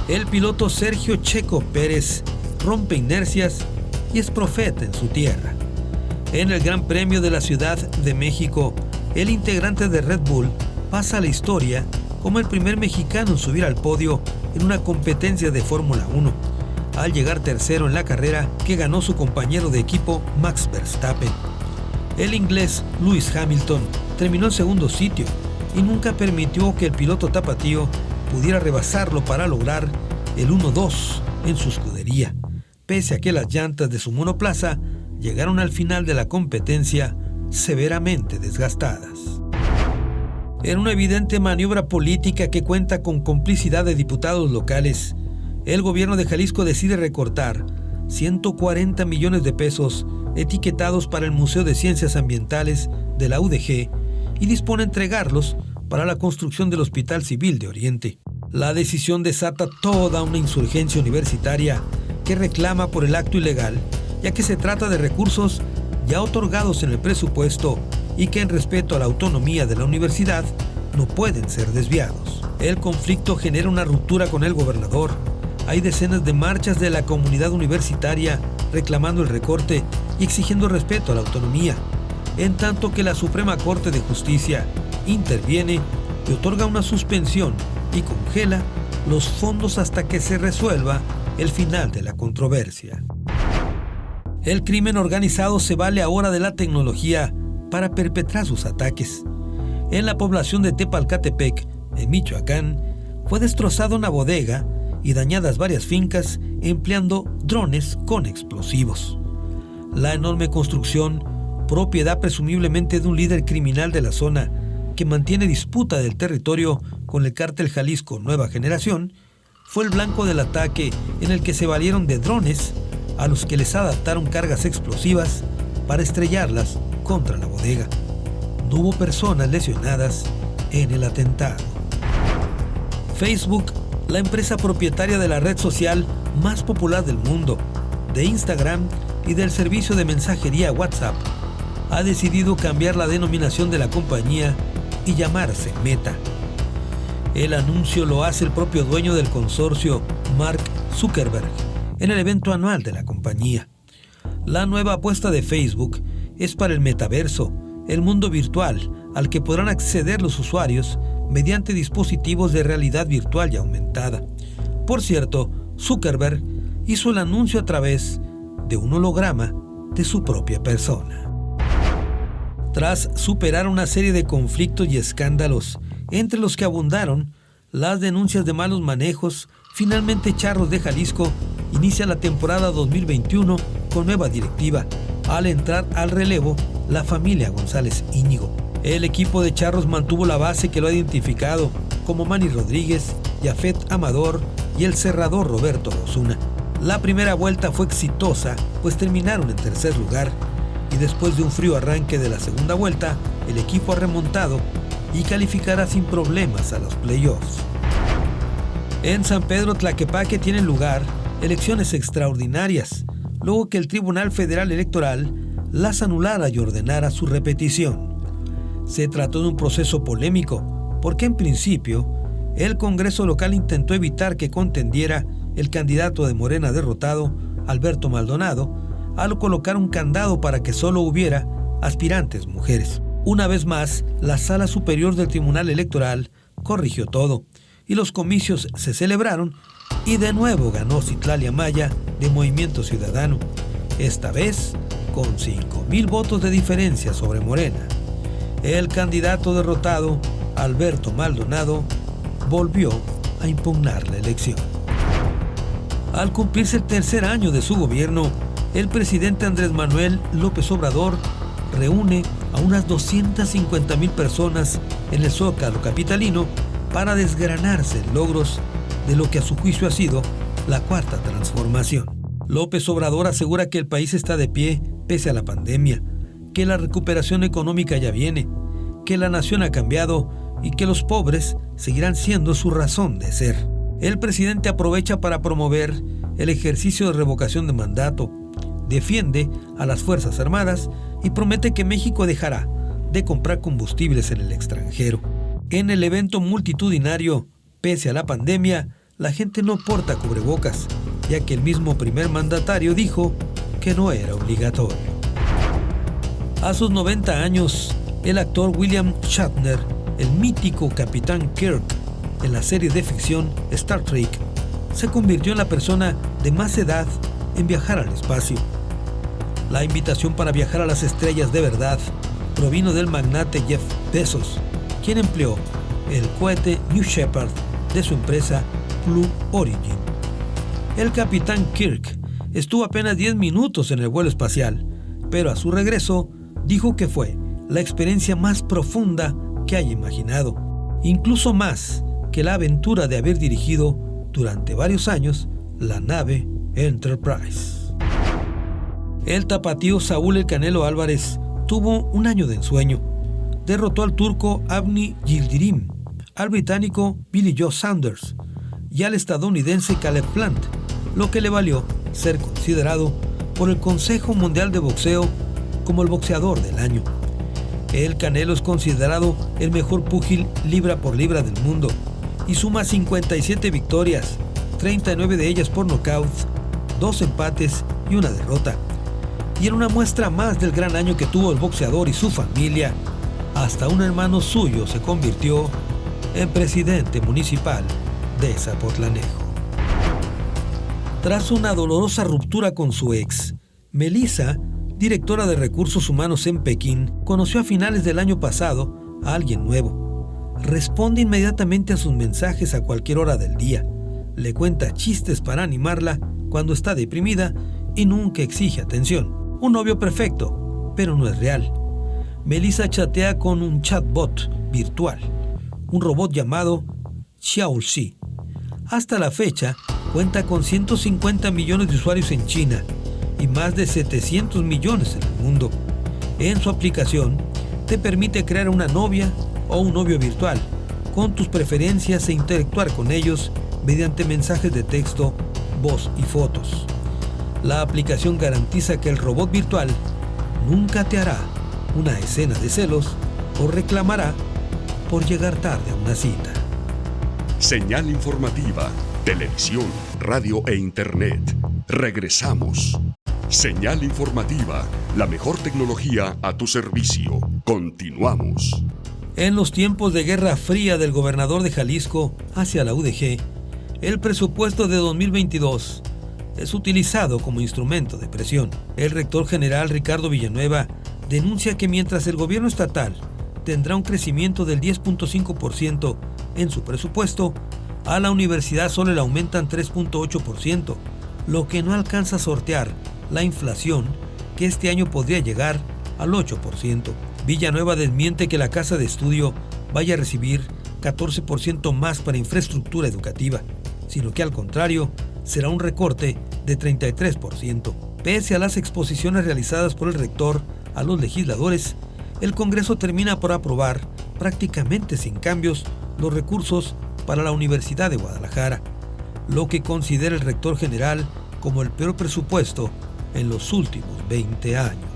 El piloto Sergio Checo Pérez rompe inercias y es profeta en su tierra. En el Gran Premio de la Ciudad de México, el integrante de Red Bull pasa a la historia como el primer mexicano en subir al podio en una competencia de Fórmula 1, al llegar tercero en la carrera que ganó su compañero de equipo Max Verstappen. El inglés Lewis Hamilton terminó en segundo sitio y nunca permitió que el piloto tapatío pudiera rebasarlo para lograr el 1-2 en su escudería, pese a que las llantas de su monoplaza llegaron al final de la competencia severamente desgastadas. En una evidente maniobra política que cuenta con complicidad de diputados locales, el gobierno de Jalisco decide recortar 140 millones de pesos etiquetados para el Museo de Ciencias Ambientales de la UDG y dispone entregarlos para la construcción del Hospital Civil de Oriente. La decisión desata toda una insurgencia universitaria que reclama por el acto ilegal, ya que se trata de recursos ya otorgados en el presupuesto y que en respeto a la autonomía de la universidad no pueden ser desviados. El conflicto genera una ruptura con el gobernador. Hay decenas de marchas de la comunidad universitaria reclamando el recorte y exigiendo respeto a la autonomía, en tanto que la Suprema Corte de Justicia interviene y otorga una suspensión y congela los fondos hasta que se resuelva el final de la controversia. El crimen organizado se vale ahora de la tecnología para perpetrar sus ataques. En la población de Tepalcatepec, en Michoacán, fue destrozada una bodega y dañadas varias fincas empleando drones con explosivos. La enorme construcción, propiedad presumiblemente de un líder criminal de la zona que mantiene disputa del territorio con el cártel Jalisco Nueva Generación, fue el blanco del ataque en el que se valieron de drones a los que les adaptaron cargas explosivas para estrellarlas contra la bodega. No hubo personas lesionadas en el atentado. Facebook, la empresa propietaria de la red social más popular del mundo, de Instagram y del servicio de mensajería WhatsApp, ha decidido cambiar la denominación de la compañía y llamarse Meta. El anuncio lo hace el propio dueño del consorcio, Mark Zuckerberg en el evento anual de la compañía. La nueva apuesta de Facebook es para el metaverso, el mundo virtual al que podrán acceder los usuarios mediante dispositivos de realidad virtual y aumentada. Por cierto, Zuckerberg hizo el anuncio a través de un holograma de su propia persona. Tras superar una serie de conflictos y escándalos, entre los que abundaron las denuncias de malos manejos, finalmente Charros de Jalisco inicia la temporada 2021 con nueva directiva, al entrar al relevo la familia González Íñigo. El equipo de Charros mantuvo la base que lo ha identificado como Manny Rodríguez, Yafet Amador y el cerrador Roberto Osuna. La primera vuelta fue exitosa, pues terminaron en tercer lugar, y después de un frío arranque de la segunda vuelta, el equipo ha remontado y calificará sin problemas a los playoffs. En San Pedro Tlaquepaque tienen lugar elecciones extraordinarias, luego que el Tribunal Federal Electoral las anulara y ordenara su repetición. Se trató de un proceso polémico, porque en principio el Congreso local intentó evitar que contendiera el candidato de Morena derrotado, Alberto Maldonado, al colocar un candado para que solo hubiera aspirantes mujeres. Una vez más, la Sala Superior del Tribunal Electoral corrigió todo, y los comicios se celebraron, y de nuevo ganó Citlali Amaya de Movimiento Ciudadano, esta vez con 5,000 votos de diferencia sobre Morena. El candidato derrotado, Alberto Maldonado, volvió a impugnar la elección. Al cumplirse el tercer año de su gobierno, el presidente Andrés Manuel López Obrador reúne a unas 250,000 personas en el Zócalo capitalino para desgranarse logros de lo que a su juicio ha sido la cuarta transformación. López Obrador asegura que el país está de pie pese a la pandemia, que la recuperación económica ya viene, que la nación ha cambiado y que los pobres seguirán siendo su razón de ser. El presidente aprovecha para promover el ejercicio de revocación de mandato, defiende a las Fuerzas Armadas y promete que México dejará de comprar combustibles en el extranjero. En el evento multitudinario, pese a la pandemia, la gente no porta cubrebocas, ya que el mismo primer mandatario dijo que no era obligatorio. A sus 90 años, el actor William Shatner, el mítico Capitán Kirk en la serie de ficción Star Trek, se convirtió en la persona de más edad en viajar al espacio. La invitación para viajar a las estrellas de verdad provino del magnate Jeff Bezos, quien empleó el cohete New Shepard de su empresa Blue Origin. El Capitán Kirk estuvo apenas 10 minutos en el vuelo espacial, pero a su regreso dijo que fue la experiencia más profunda que haya imaginado, incluso más que la aventura de haber dirigido durante varios años la nave Enterprise. El tapatío Saúl El Canelo Álvarez tuvo un año de ensueño. Derrotó al turco Avni Yildirim, al británico Billy Joe Saunders y al estadounidense Caleb Plant, lo que le valió ser considerado por el Consejo Mundial de Boxeo como el boxeador del año. El Canelo es considerado el mejor púgil libra por libra del mundo y suma 57 victorias, 39 de ellas por nocaut, 2 empates y una derrota. Y en una muestra más del gran año que tuvo el boxeador y su familia, hasta un hermano suyo se convirtió en presidente municipal de Zapotlanejo. Tras una dolorosa ruptura con su ex, Melissa, directora de Recursos Humanos en Pekín, conoció a finales del año pasado a alguien nuevo. Responde inmediatamente a sus mensajes a cualquier hora del día. Le cuenta chistes para animarla cuando está deprimida y nunca exige atención. Un novio perfecto, pero no es real. Melissa chatea con un chatbot virtual, un robot llamado Xiaoxi. Hasta la fecha, cuenta con 150 millones de usuarios en China y más de 700 millones en el mundo. En su aplicación, te permite crear una novia o un novio virtual, con tus preferencias e interactuar con ellos mediante mensajes de texto, voz y fotos. La aplicación garantiza que el robot virtual nunca te hará una escena de celos o reclamará por llegar tarde a una cita. Señal informativa, televisión, radio e internet. Regresamos. Señal informativa, la mejor tecnología a tu servicio. Continuamos. En los tiempos de Guerra Fría del gobernador de Jalisco hacia la UDG, el presupuesto de 2022 es utilizado como instrumento de presión. El rector general Ricardo Villanueva denuncia que mientras el gobierno estatal tendrá un crecimiento del 10.5% en su presupuesto, a la universidad solo le aumentan 3.8%, lo que no alcanza a sortear la inflación que este año podría llegar al 8%. Villanueva desmiente que la casa de estudio vaya a recibir 14% más para infraestructura educativa, sino que al contrario, será un recorte de 33%. Pese a las exposiciones realizadas por el rector a los legisladores, el Congreso termina por aprobar, prácticamente sin cambios, los recursos para la Universidad de Guadalajara, lo que considera el rector general como el peor presupuesto en los últimos 20 años.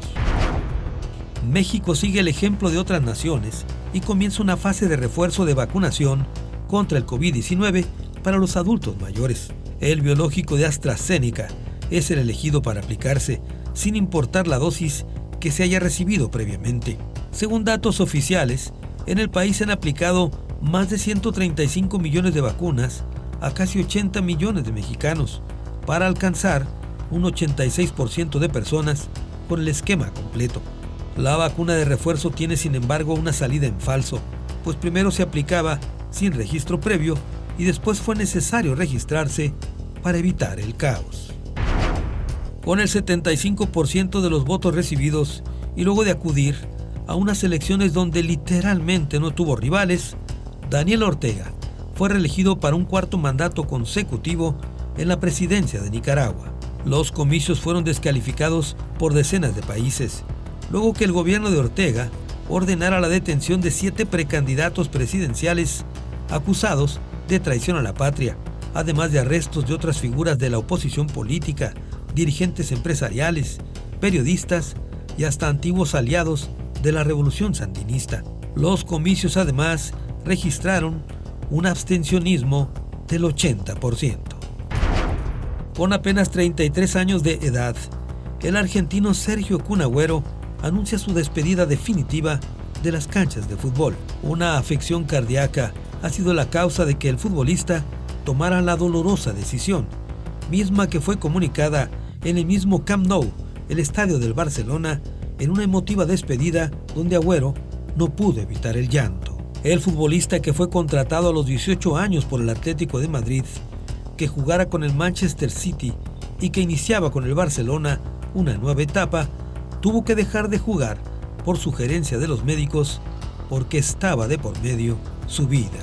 México sigue el ejemplo de otras naciones y comienza una fase de refuerzo de vacunación contra el COVID-19 para los adultos mayores. El biológico de AstraZeneca es el elegido para aplicarse, sin importar la dosis que se haya recibido previamente. Según datos oficiales, en el país se han aplicado más de 135 millones de vacunas a casi 80 millones de mexicanos, para alcanzar un 86% de personas con el esquema completo. La vacuna de refuerzo tiene, sin embargo, una salida en falso, pues primero se aplicaba sin registro previo y después fue necesario registrarse para evitar el caos. Con el 75% de los votos recibidos y luego de acudir a unas elecciones donde literalmente no tuvo rivales, Daniel Ortega fue reelegido para un cuarto mandato consecutivo en la presidencia de Nicaragua. Los comicios fueron descalificados por decenas de países, luego que el gobierno de Ortega ordenara la detención de 7 precandidatos presidenciales acusados de traición a la patria, además de arrestos de otras figuras de la oposición política, dirigentes empresariales, periodistas y hasta antiguos aliados de la revolución sandinista. Los comicios además registraron un abstencionismo del 80%. Con apenas 33 años de edad, el argentino Sergio Kun Agüero anuncia su despedida definitiva de las canchas de fútbol. Una afección cardíaca ha sido la causa de que el futbolista tomara la dolorosa decisión, misma que fue comunicada en el mismo Camp Nou, el estadio del Barcelona, en una emotiva despedida donde Agüero no pudo evitar el llanto. El futbolista, que fue contratado a los 18 años por el Atlético de Madrid, que jugara con el Manchester City y que iniciaba con el Barcelona una nueva etapa, tuvo que dejar de jugar por sugerencia de los médicos porque estaba de por medio su vida.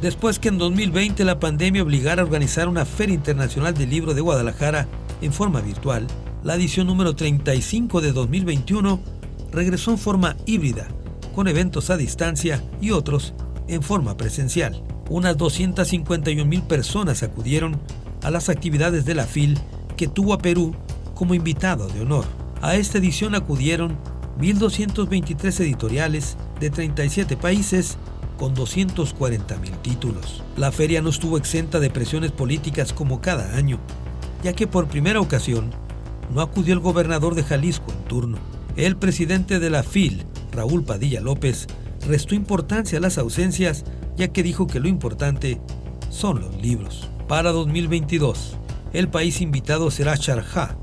Después que en 2020 la pandemia obligara a organizar una Feria Internacional del Libro de Guadalajara en forma virtual, la edición número 35 de 2021 regresó en forma híbrida, con eventos a distancia y otros en forma presencial. Unas 251,000 personas acudieron a las actividades de la FIL, que tuvo a Perú como invitado de honor. A esta edición acudieron 1,223 editoriales de 37 países con 240,000 títulos. La feria no estuvo exenta de presiones políticas como cada año, ya que por primera ocasión no acudió el gobernador de Jalisco en turno. El presidente de la FIL, Raúl Padilla López, restó importancia a las ausencias, ya que dijo que lo importante son los libros. Para 2022, el país invitado será Sharjah,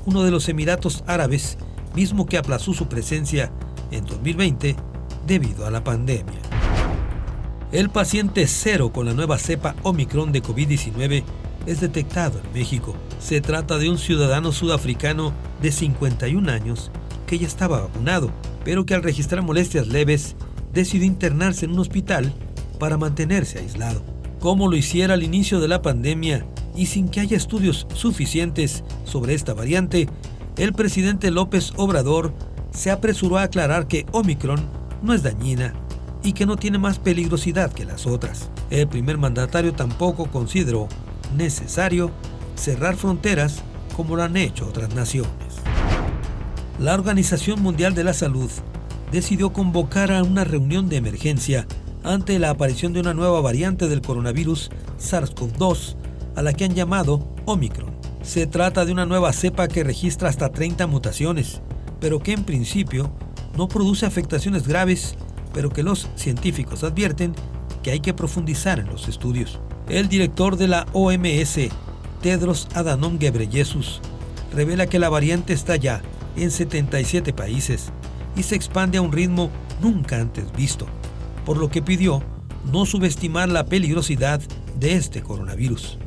uno de los Emiratos Árabes, mismo que aplazó su presencia en 2020 debido a la pandemia. El paciente cero con la nueva cepa Omicron de COVID-19 es detectado en México. Se trata de un ciudadano sudafricano de 51 años que ya estaba vacunado, pero que al registrar molestias leves decidió internarse en un hospital para mantenerse aislado. Como lo hiciera al inicio de la pandemia y sin que haya estudios suficientes sobre esta variante, el presidente López Obrador se apresuró a aclarar que Omicron no es dañina y que no tiene más peligrosidad que las otras. El primer mandatario tampoco consideró necesario cerrar fronteras como lo han hecho otras naciones. La Organización Mundial de la Salud decidió convocar a una reunión de emergencia ante la aparición de una nueva variante del coronavirus SARS-CoV-2, a la que han llamado Omicron. Se trata de una nueva cepa que registra hasta 30 mutaciones, pero que en principio no produce afectaciones graves, pero que los científicos advierten que hay que profundizar en los estudios. El director de la OMS, Tedros Adhanom Ghebreyesus, revela que la variante está ya en 77 países y se expande a un ritmo nunca antes visto, por lo que pidió no subestimar la peligrosidad de este coronavirus.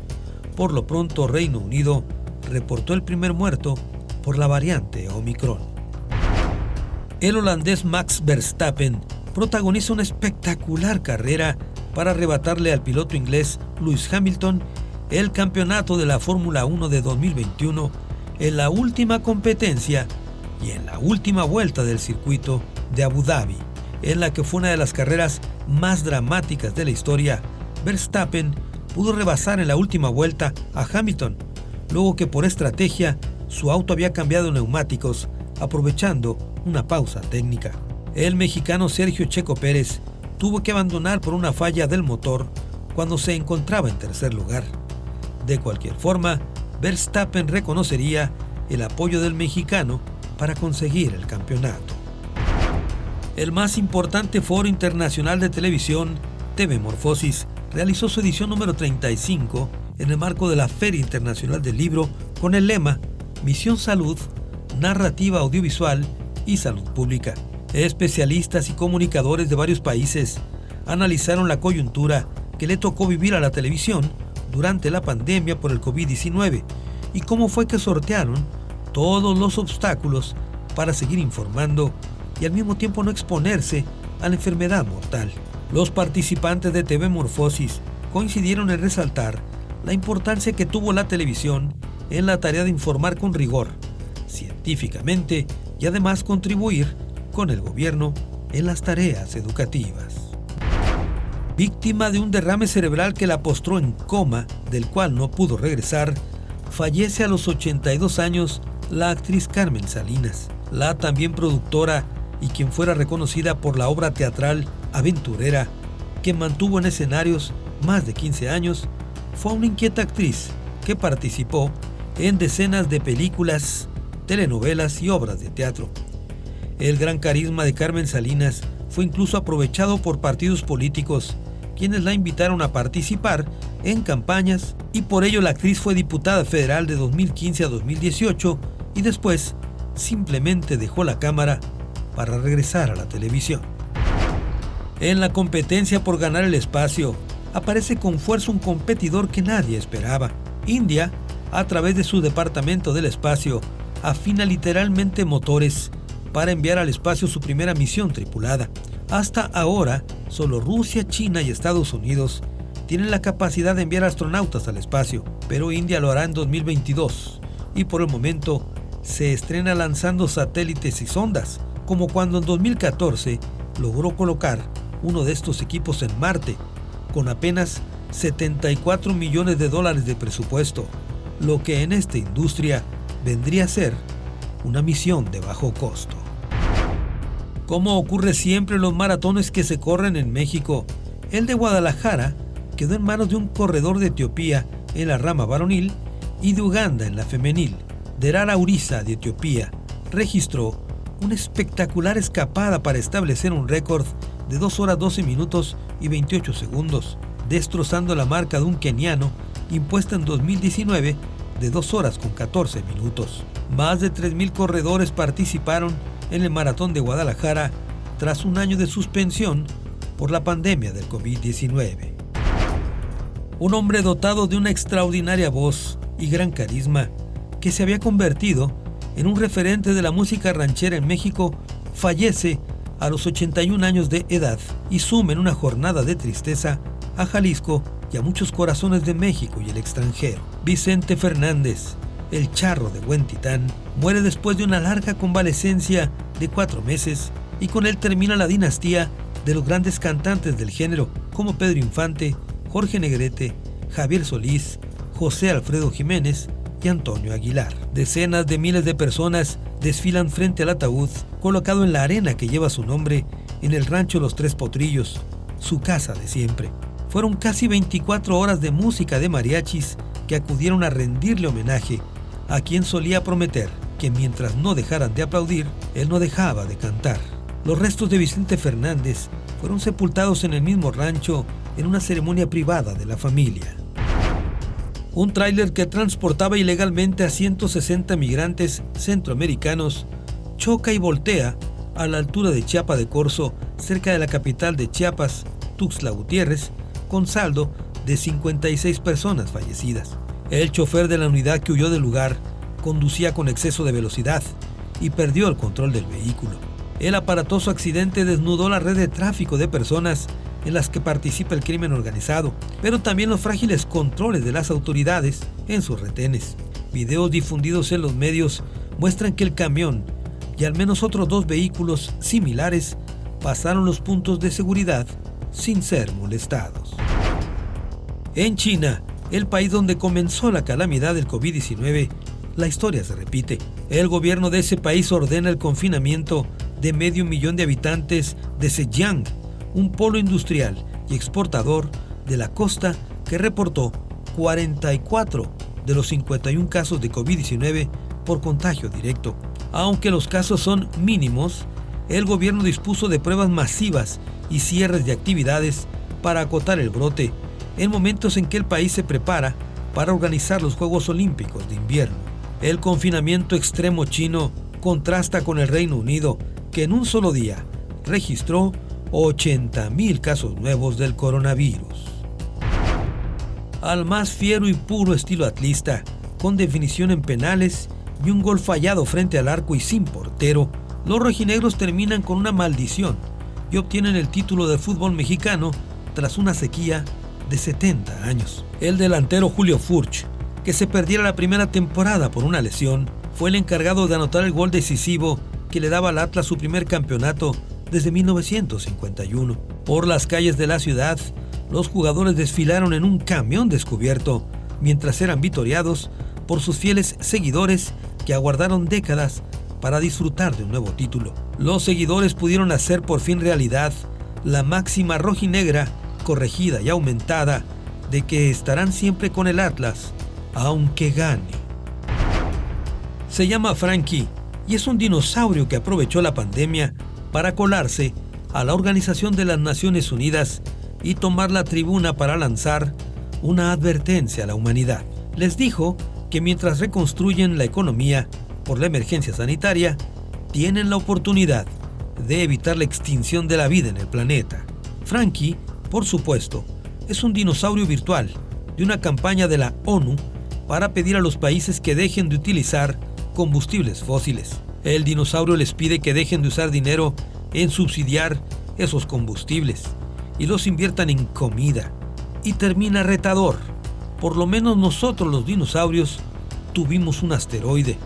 Por lo pronto, Reino Unido reportó el primer muerto por la variante Omicron. El holandés Max Verstappen protagoniza una espectacular carrera para arrebatarle al piloto inglés Lewis Hamilton el campeonato de la Fórmula 1 de 2021 en la última competencia y en la última vuelta del circuito de Abu Dhabi, en la que fue una de las carreras más dramáticas de la historia. Verstappen pudo rebasar en la última vuelta a Hamilton, luego que por estrategia su auto había cambiado neumáticos, aprovechando una pausa técnica. El mexicano Sergio Checo Pérez tuvo que abandonar por una falla del motor cuando se encontraba en tercer lugar. De cualquier forma, Verstappen reconocería el apoyo del mexicano para conseguir el campeonato. El más importante foro internacional de televisión, TV Morfosis, realizó su edición número 35 en el marco de la Feria Internacional del Libro con el lema Misión Salud, Narrativa Audiovisual y Salud Pública. Especialistas y comunicadores de varios países analizaron la coyuntura que le tocó vivir a la televisión durante la pandemia por el COVID-19 y cómo fue que sortearon todos los obstáculos para seguir informando y al mismo tiempo no exponerse a la enfermedad mortal. Los participantes de TV Morfosis coincidieron en resaltar la importancia que tuvo la televisión en la tarea de informar con rigor, científicamente, y además contribuir con el gobierno en las tareas educativas. Víctima de un derrame cerebral que la postró en coma, del cual no pudo regresar, fallece a los 82 años la actriz Carmen Salinas. La también productora y quien fuera reconocida por la obra teatral Aventurera, que mantuvo en escenarios más de 15 años, fue una inquieta actriz que participó en decenas de películas, telenovelas y obras de teatro. El gran carisma de Carmen Salinas fue incluso aprovechado por partidos políticos, quienes la invitaron a participar en campañas, y por ello la actriz fue diputada federal de 2015 a 2018 y después simplemente dejó la cámara para regresar a la televisión. En la competencia por ganar el espacio, aparece con fuerza un competidor que nadie esperaba. India, a través de su Departamento del Espacio, afina literalmente motores para enviar al espacio su primera misión tripulada. Hasta ahora, solo Rusia, China y Estados Unidos tienen la capacidad de enviar astronautas al espacio, pero India lo hará en 2022 y por el momento se estrena lanzando satélites y sondas, como cuando en 2014 logró colocar uno de estos equipos en Marte, con apenas $74 millones de presupuesto, lo que en esta industria vendría a ser una misión de bajo costo. Como ocurre siempre en los maratones que se corren en México, el de Guadalajara quedó en manos de un corredor de Etiopía en la rama varonil y de Uganda en la femenil. Derar Aurisa, de Etiopía, registró una espectacular escapada para establecer un récord de 2 horas 12 minutos y 28 segundos, destrozando la marca de un keniano impuesta en 2019 de 2 horas con 14 minutos. Más de 3,000 corredores participaron en el Maratón de Guadalajara tras un año de suspensión por la pandemia del COVID-19. Un hombre dotado de una extraordinaria voz y gran carisma, que se había convertido en un referente de la música ranchera en México, fallece a los 81 años de edad y suma en una jornada de tristeza a Jalisco y a muchos corazones de México y el extranjero. Vicente Fernández, el Charro de Huentitán, muere después de una larga convalecencia de 4 meses y con él termina la dinastía de los grandes cantantes del género como Pedro Infante, Jorge Negrete, Javier Solís, José Alfredo Jiménez y Antonio Aguilar. Decenas de miles de personas desfilan frente al ataúd colocado en la arena que lleva su nombre en el rancho Los Tres Potrillos, su casa de siempre. Fueron casi 24 horas de música de mariachis que acudieron a rendirle homenaje a quien solía prometer que mientras no dejaran de aplaudir, él no dejaba de cantar. Los restos de Vicente Fernández fueron sepultados en el mismo rancho en una ceremonia privada de la familia. Un tráiler que transportaba ilegalmente a 160 migrantes centroamericanos choca y voltea a la altura de Chiapa de Corzo, cerca de la capital de Chiapas, Tuxtla Gutiérrez, con saldo de 56 personas fallecidas. El chofer de la unidad que huyó del lugar conducía con exceso de velocidad y perdió el control del vehículo. El aparatoso accidente desnudó la red de tráfico de personas en las que participa el crimen organizado, pero también los frágiles controles de las autoridades en sus retenes. Videos difundidos en los medios muestran que el camión y al menos otros 2 vehículos similares pasaron los puntos de seguridad sin ser molestados. En China, el país donde comenzó la calamidad del COVID-19, la historia se repite. El gobierno de ese país ordena el confinamiento de 500,000 de habitantes de Zhejiang, un polo industrial y exportador de la costa que reportó 44 de los 51 casos de COVID-19 por contagio directo. Aunque los casos son mínimos, el gobierno dispuso de pruebas masivas y cierres de actividades para acotar el brote, en momentos en que el país se prepara para organizar los Juegos Olímpicos de invierno. El confinamiento extremo chino contrasta con el Reino Unido, que en un solo día registró 80,000 casos nuevos del coronavirus. Al más fiero y puro estilo atlista, con definición en penales y un gol fallado frente al arco y sin portero, los rojinegros terminan con una maldición y obtienen el título de fútbol mexicano tras una sequía de 70 años. El delantero Julio Furch, que se perdiera la primera temporada por una lesión, fue el encargado de anotar el gol decisivo que le daba al Atlas su primer campeonato desde 1951. Por las calles de la ciudad, los jugadores desfilaron en un camión descubierto, mientras eran vitoreados por sus fieles seguidores que aguardaron décadas para disfrutar de un nuevo título. Los seguidores pudieron hacer por fin realidad la máxima rojinegra, corregida y aumentada, de que estarán siempre con el Atlas, aunque gane. Se llama Frankie y es un dinosaurio que aprovechó la pandemia para colarse a la Organización de las Naciones Unidas y tomar la tribuna para lanzar una advertencia a la humanidad. Les dijo que mientras reconstruyen la economía por la emergencia sanitaria, tienen la oportunidad de evitar la extinción de la vida en el planeta. Frankie, por supuesto, es un dinosaurio virtual de una campaña de la ONU para pedir a los países que dejen de utilizar combustibles fósiles. El dinosaurio les pide que dejen de usar dinero en subsidiar esos combustibles y los inviertan en comida. Y termina retador. Por lo menos nosotros los dinosaurios tuvimos un asteroide.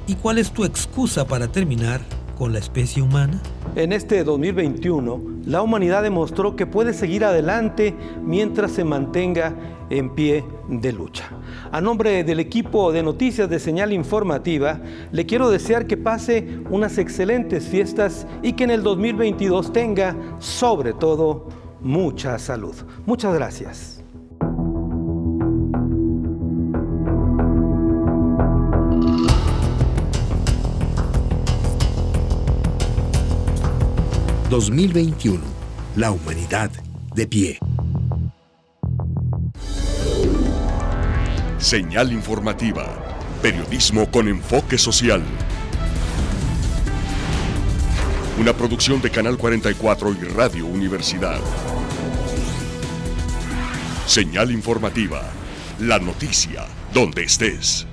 ¿Y cuál es tu excusa para terminar con la especie humana? En este 2021, la humanidad demostró que puede seguir adelante mientras se mantenga en pie de lucha. A nombre del equipo de noticias de Señal Informativa, le quiero desear que pase unas excelentes fiestas y que en el 2022 tenga, sobre todo, mucha salud. Muchas gracias. ...2021... la humanidad de pie. Señal Informativa. Periodismo con enfoque social. Una producción de Canal 44 y Radio Universidad. Señal Informativa. La noticia donde estés.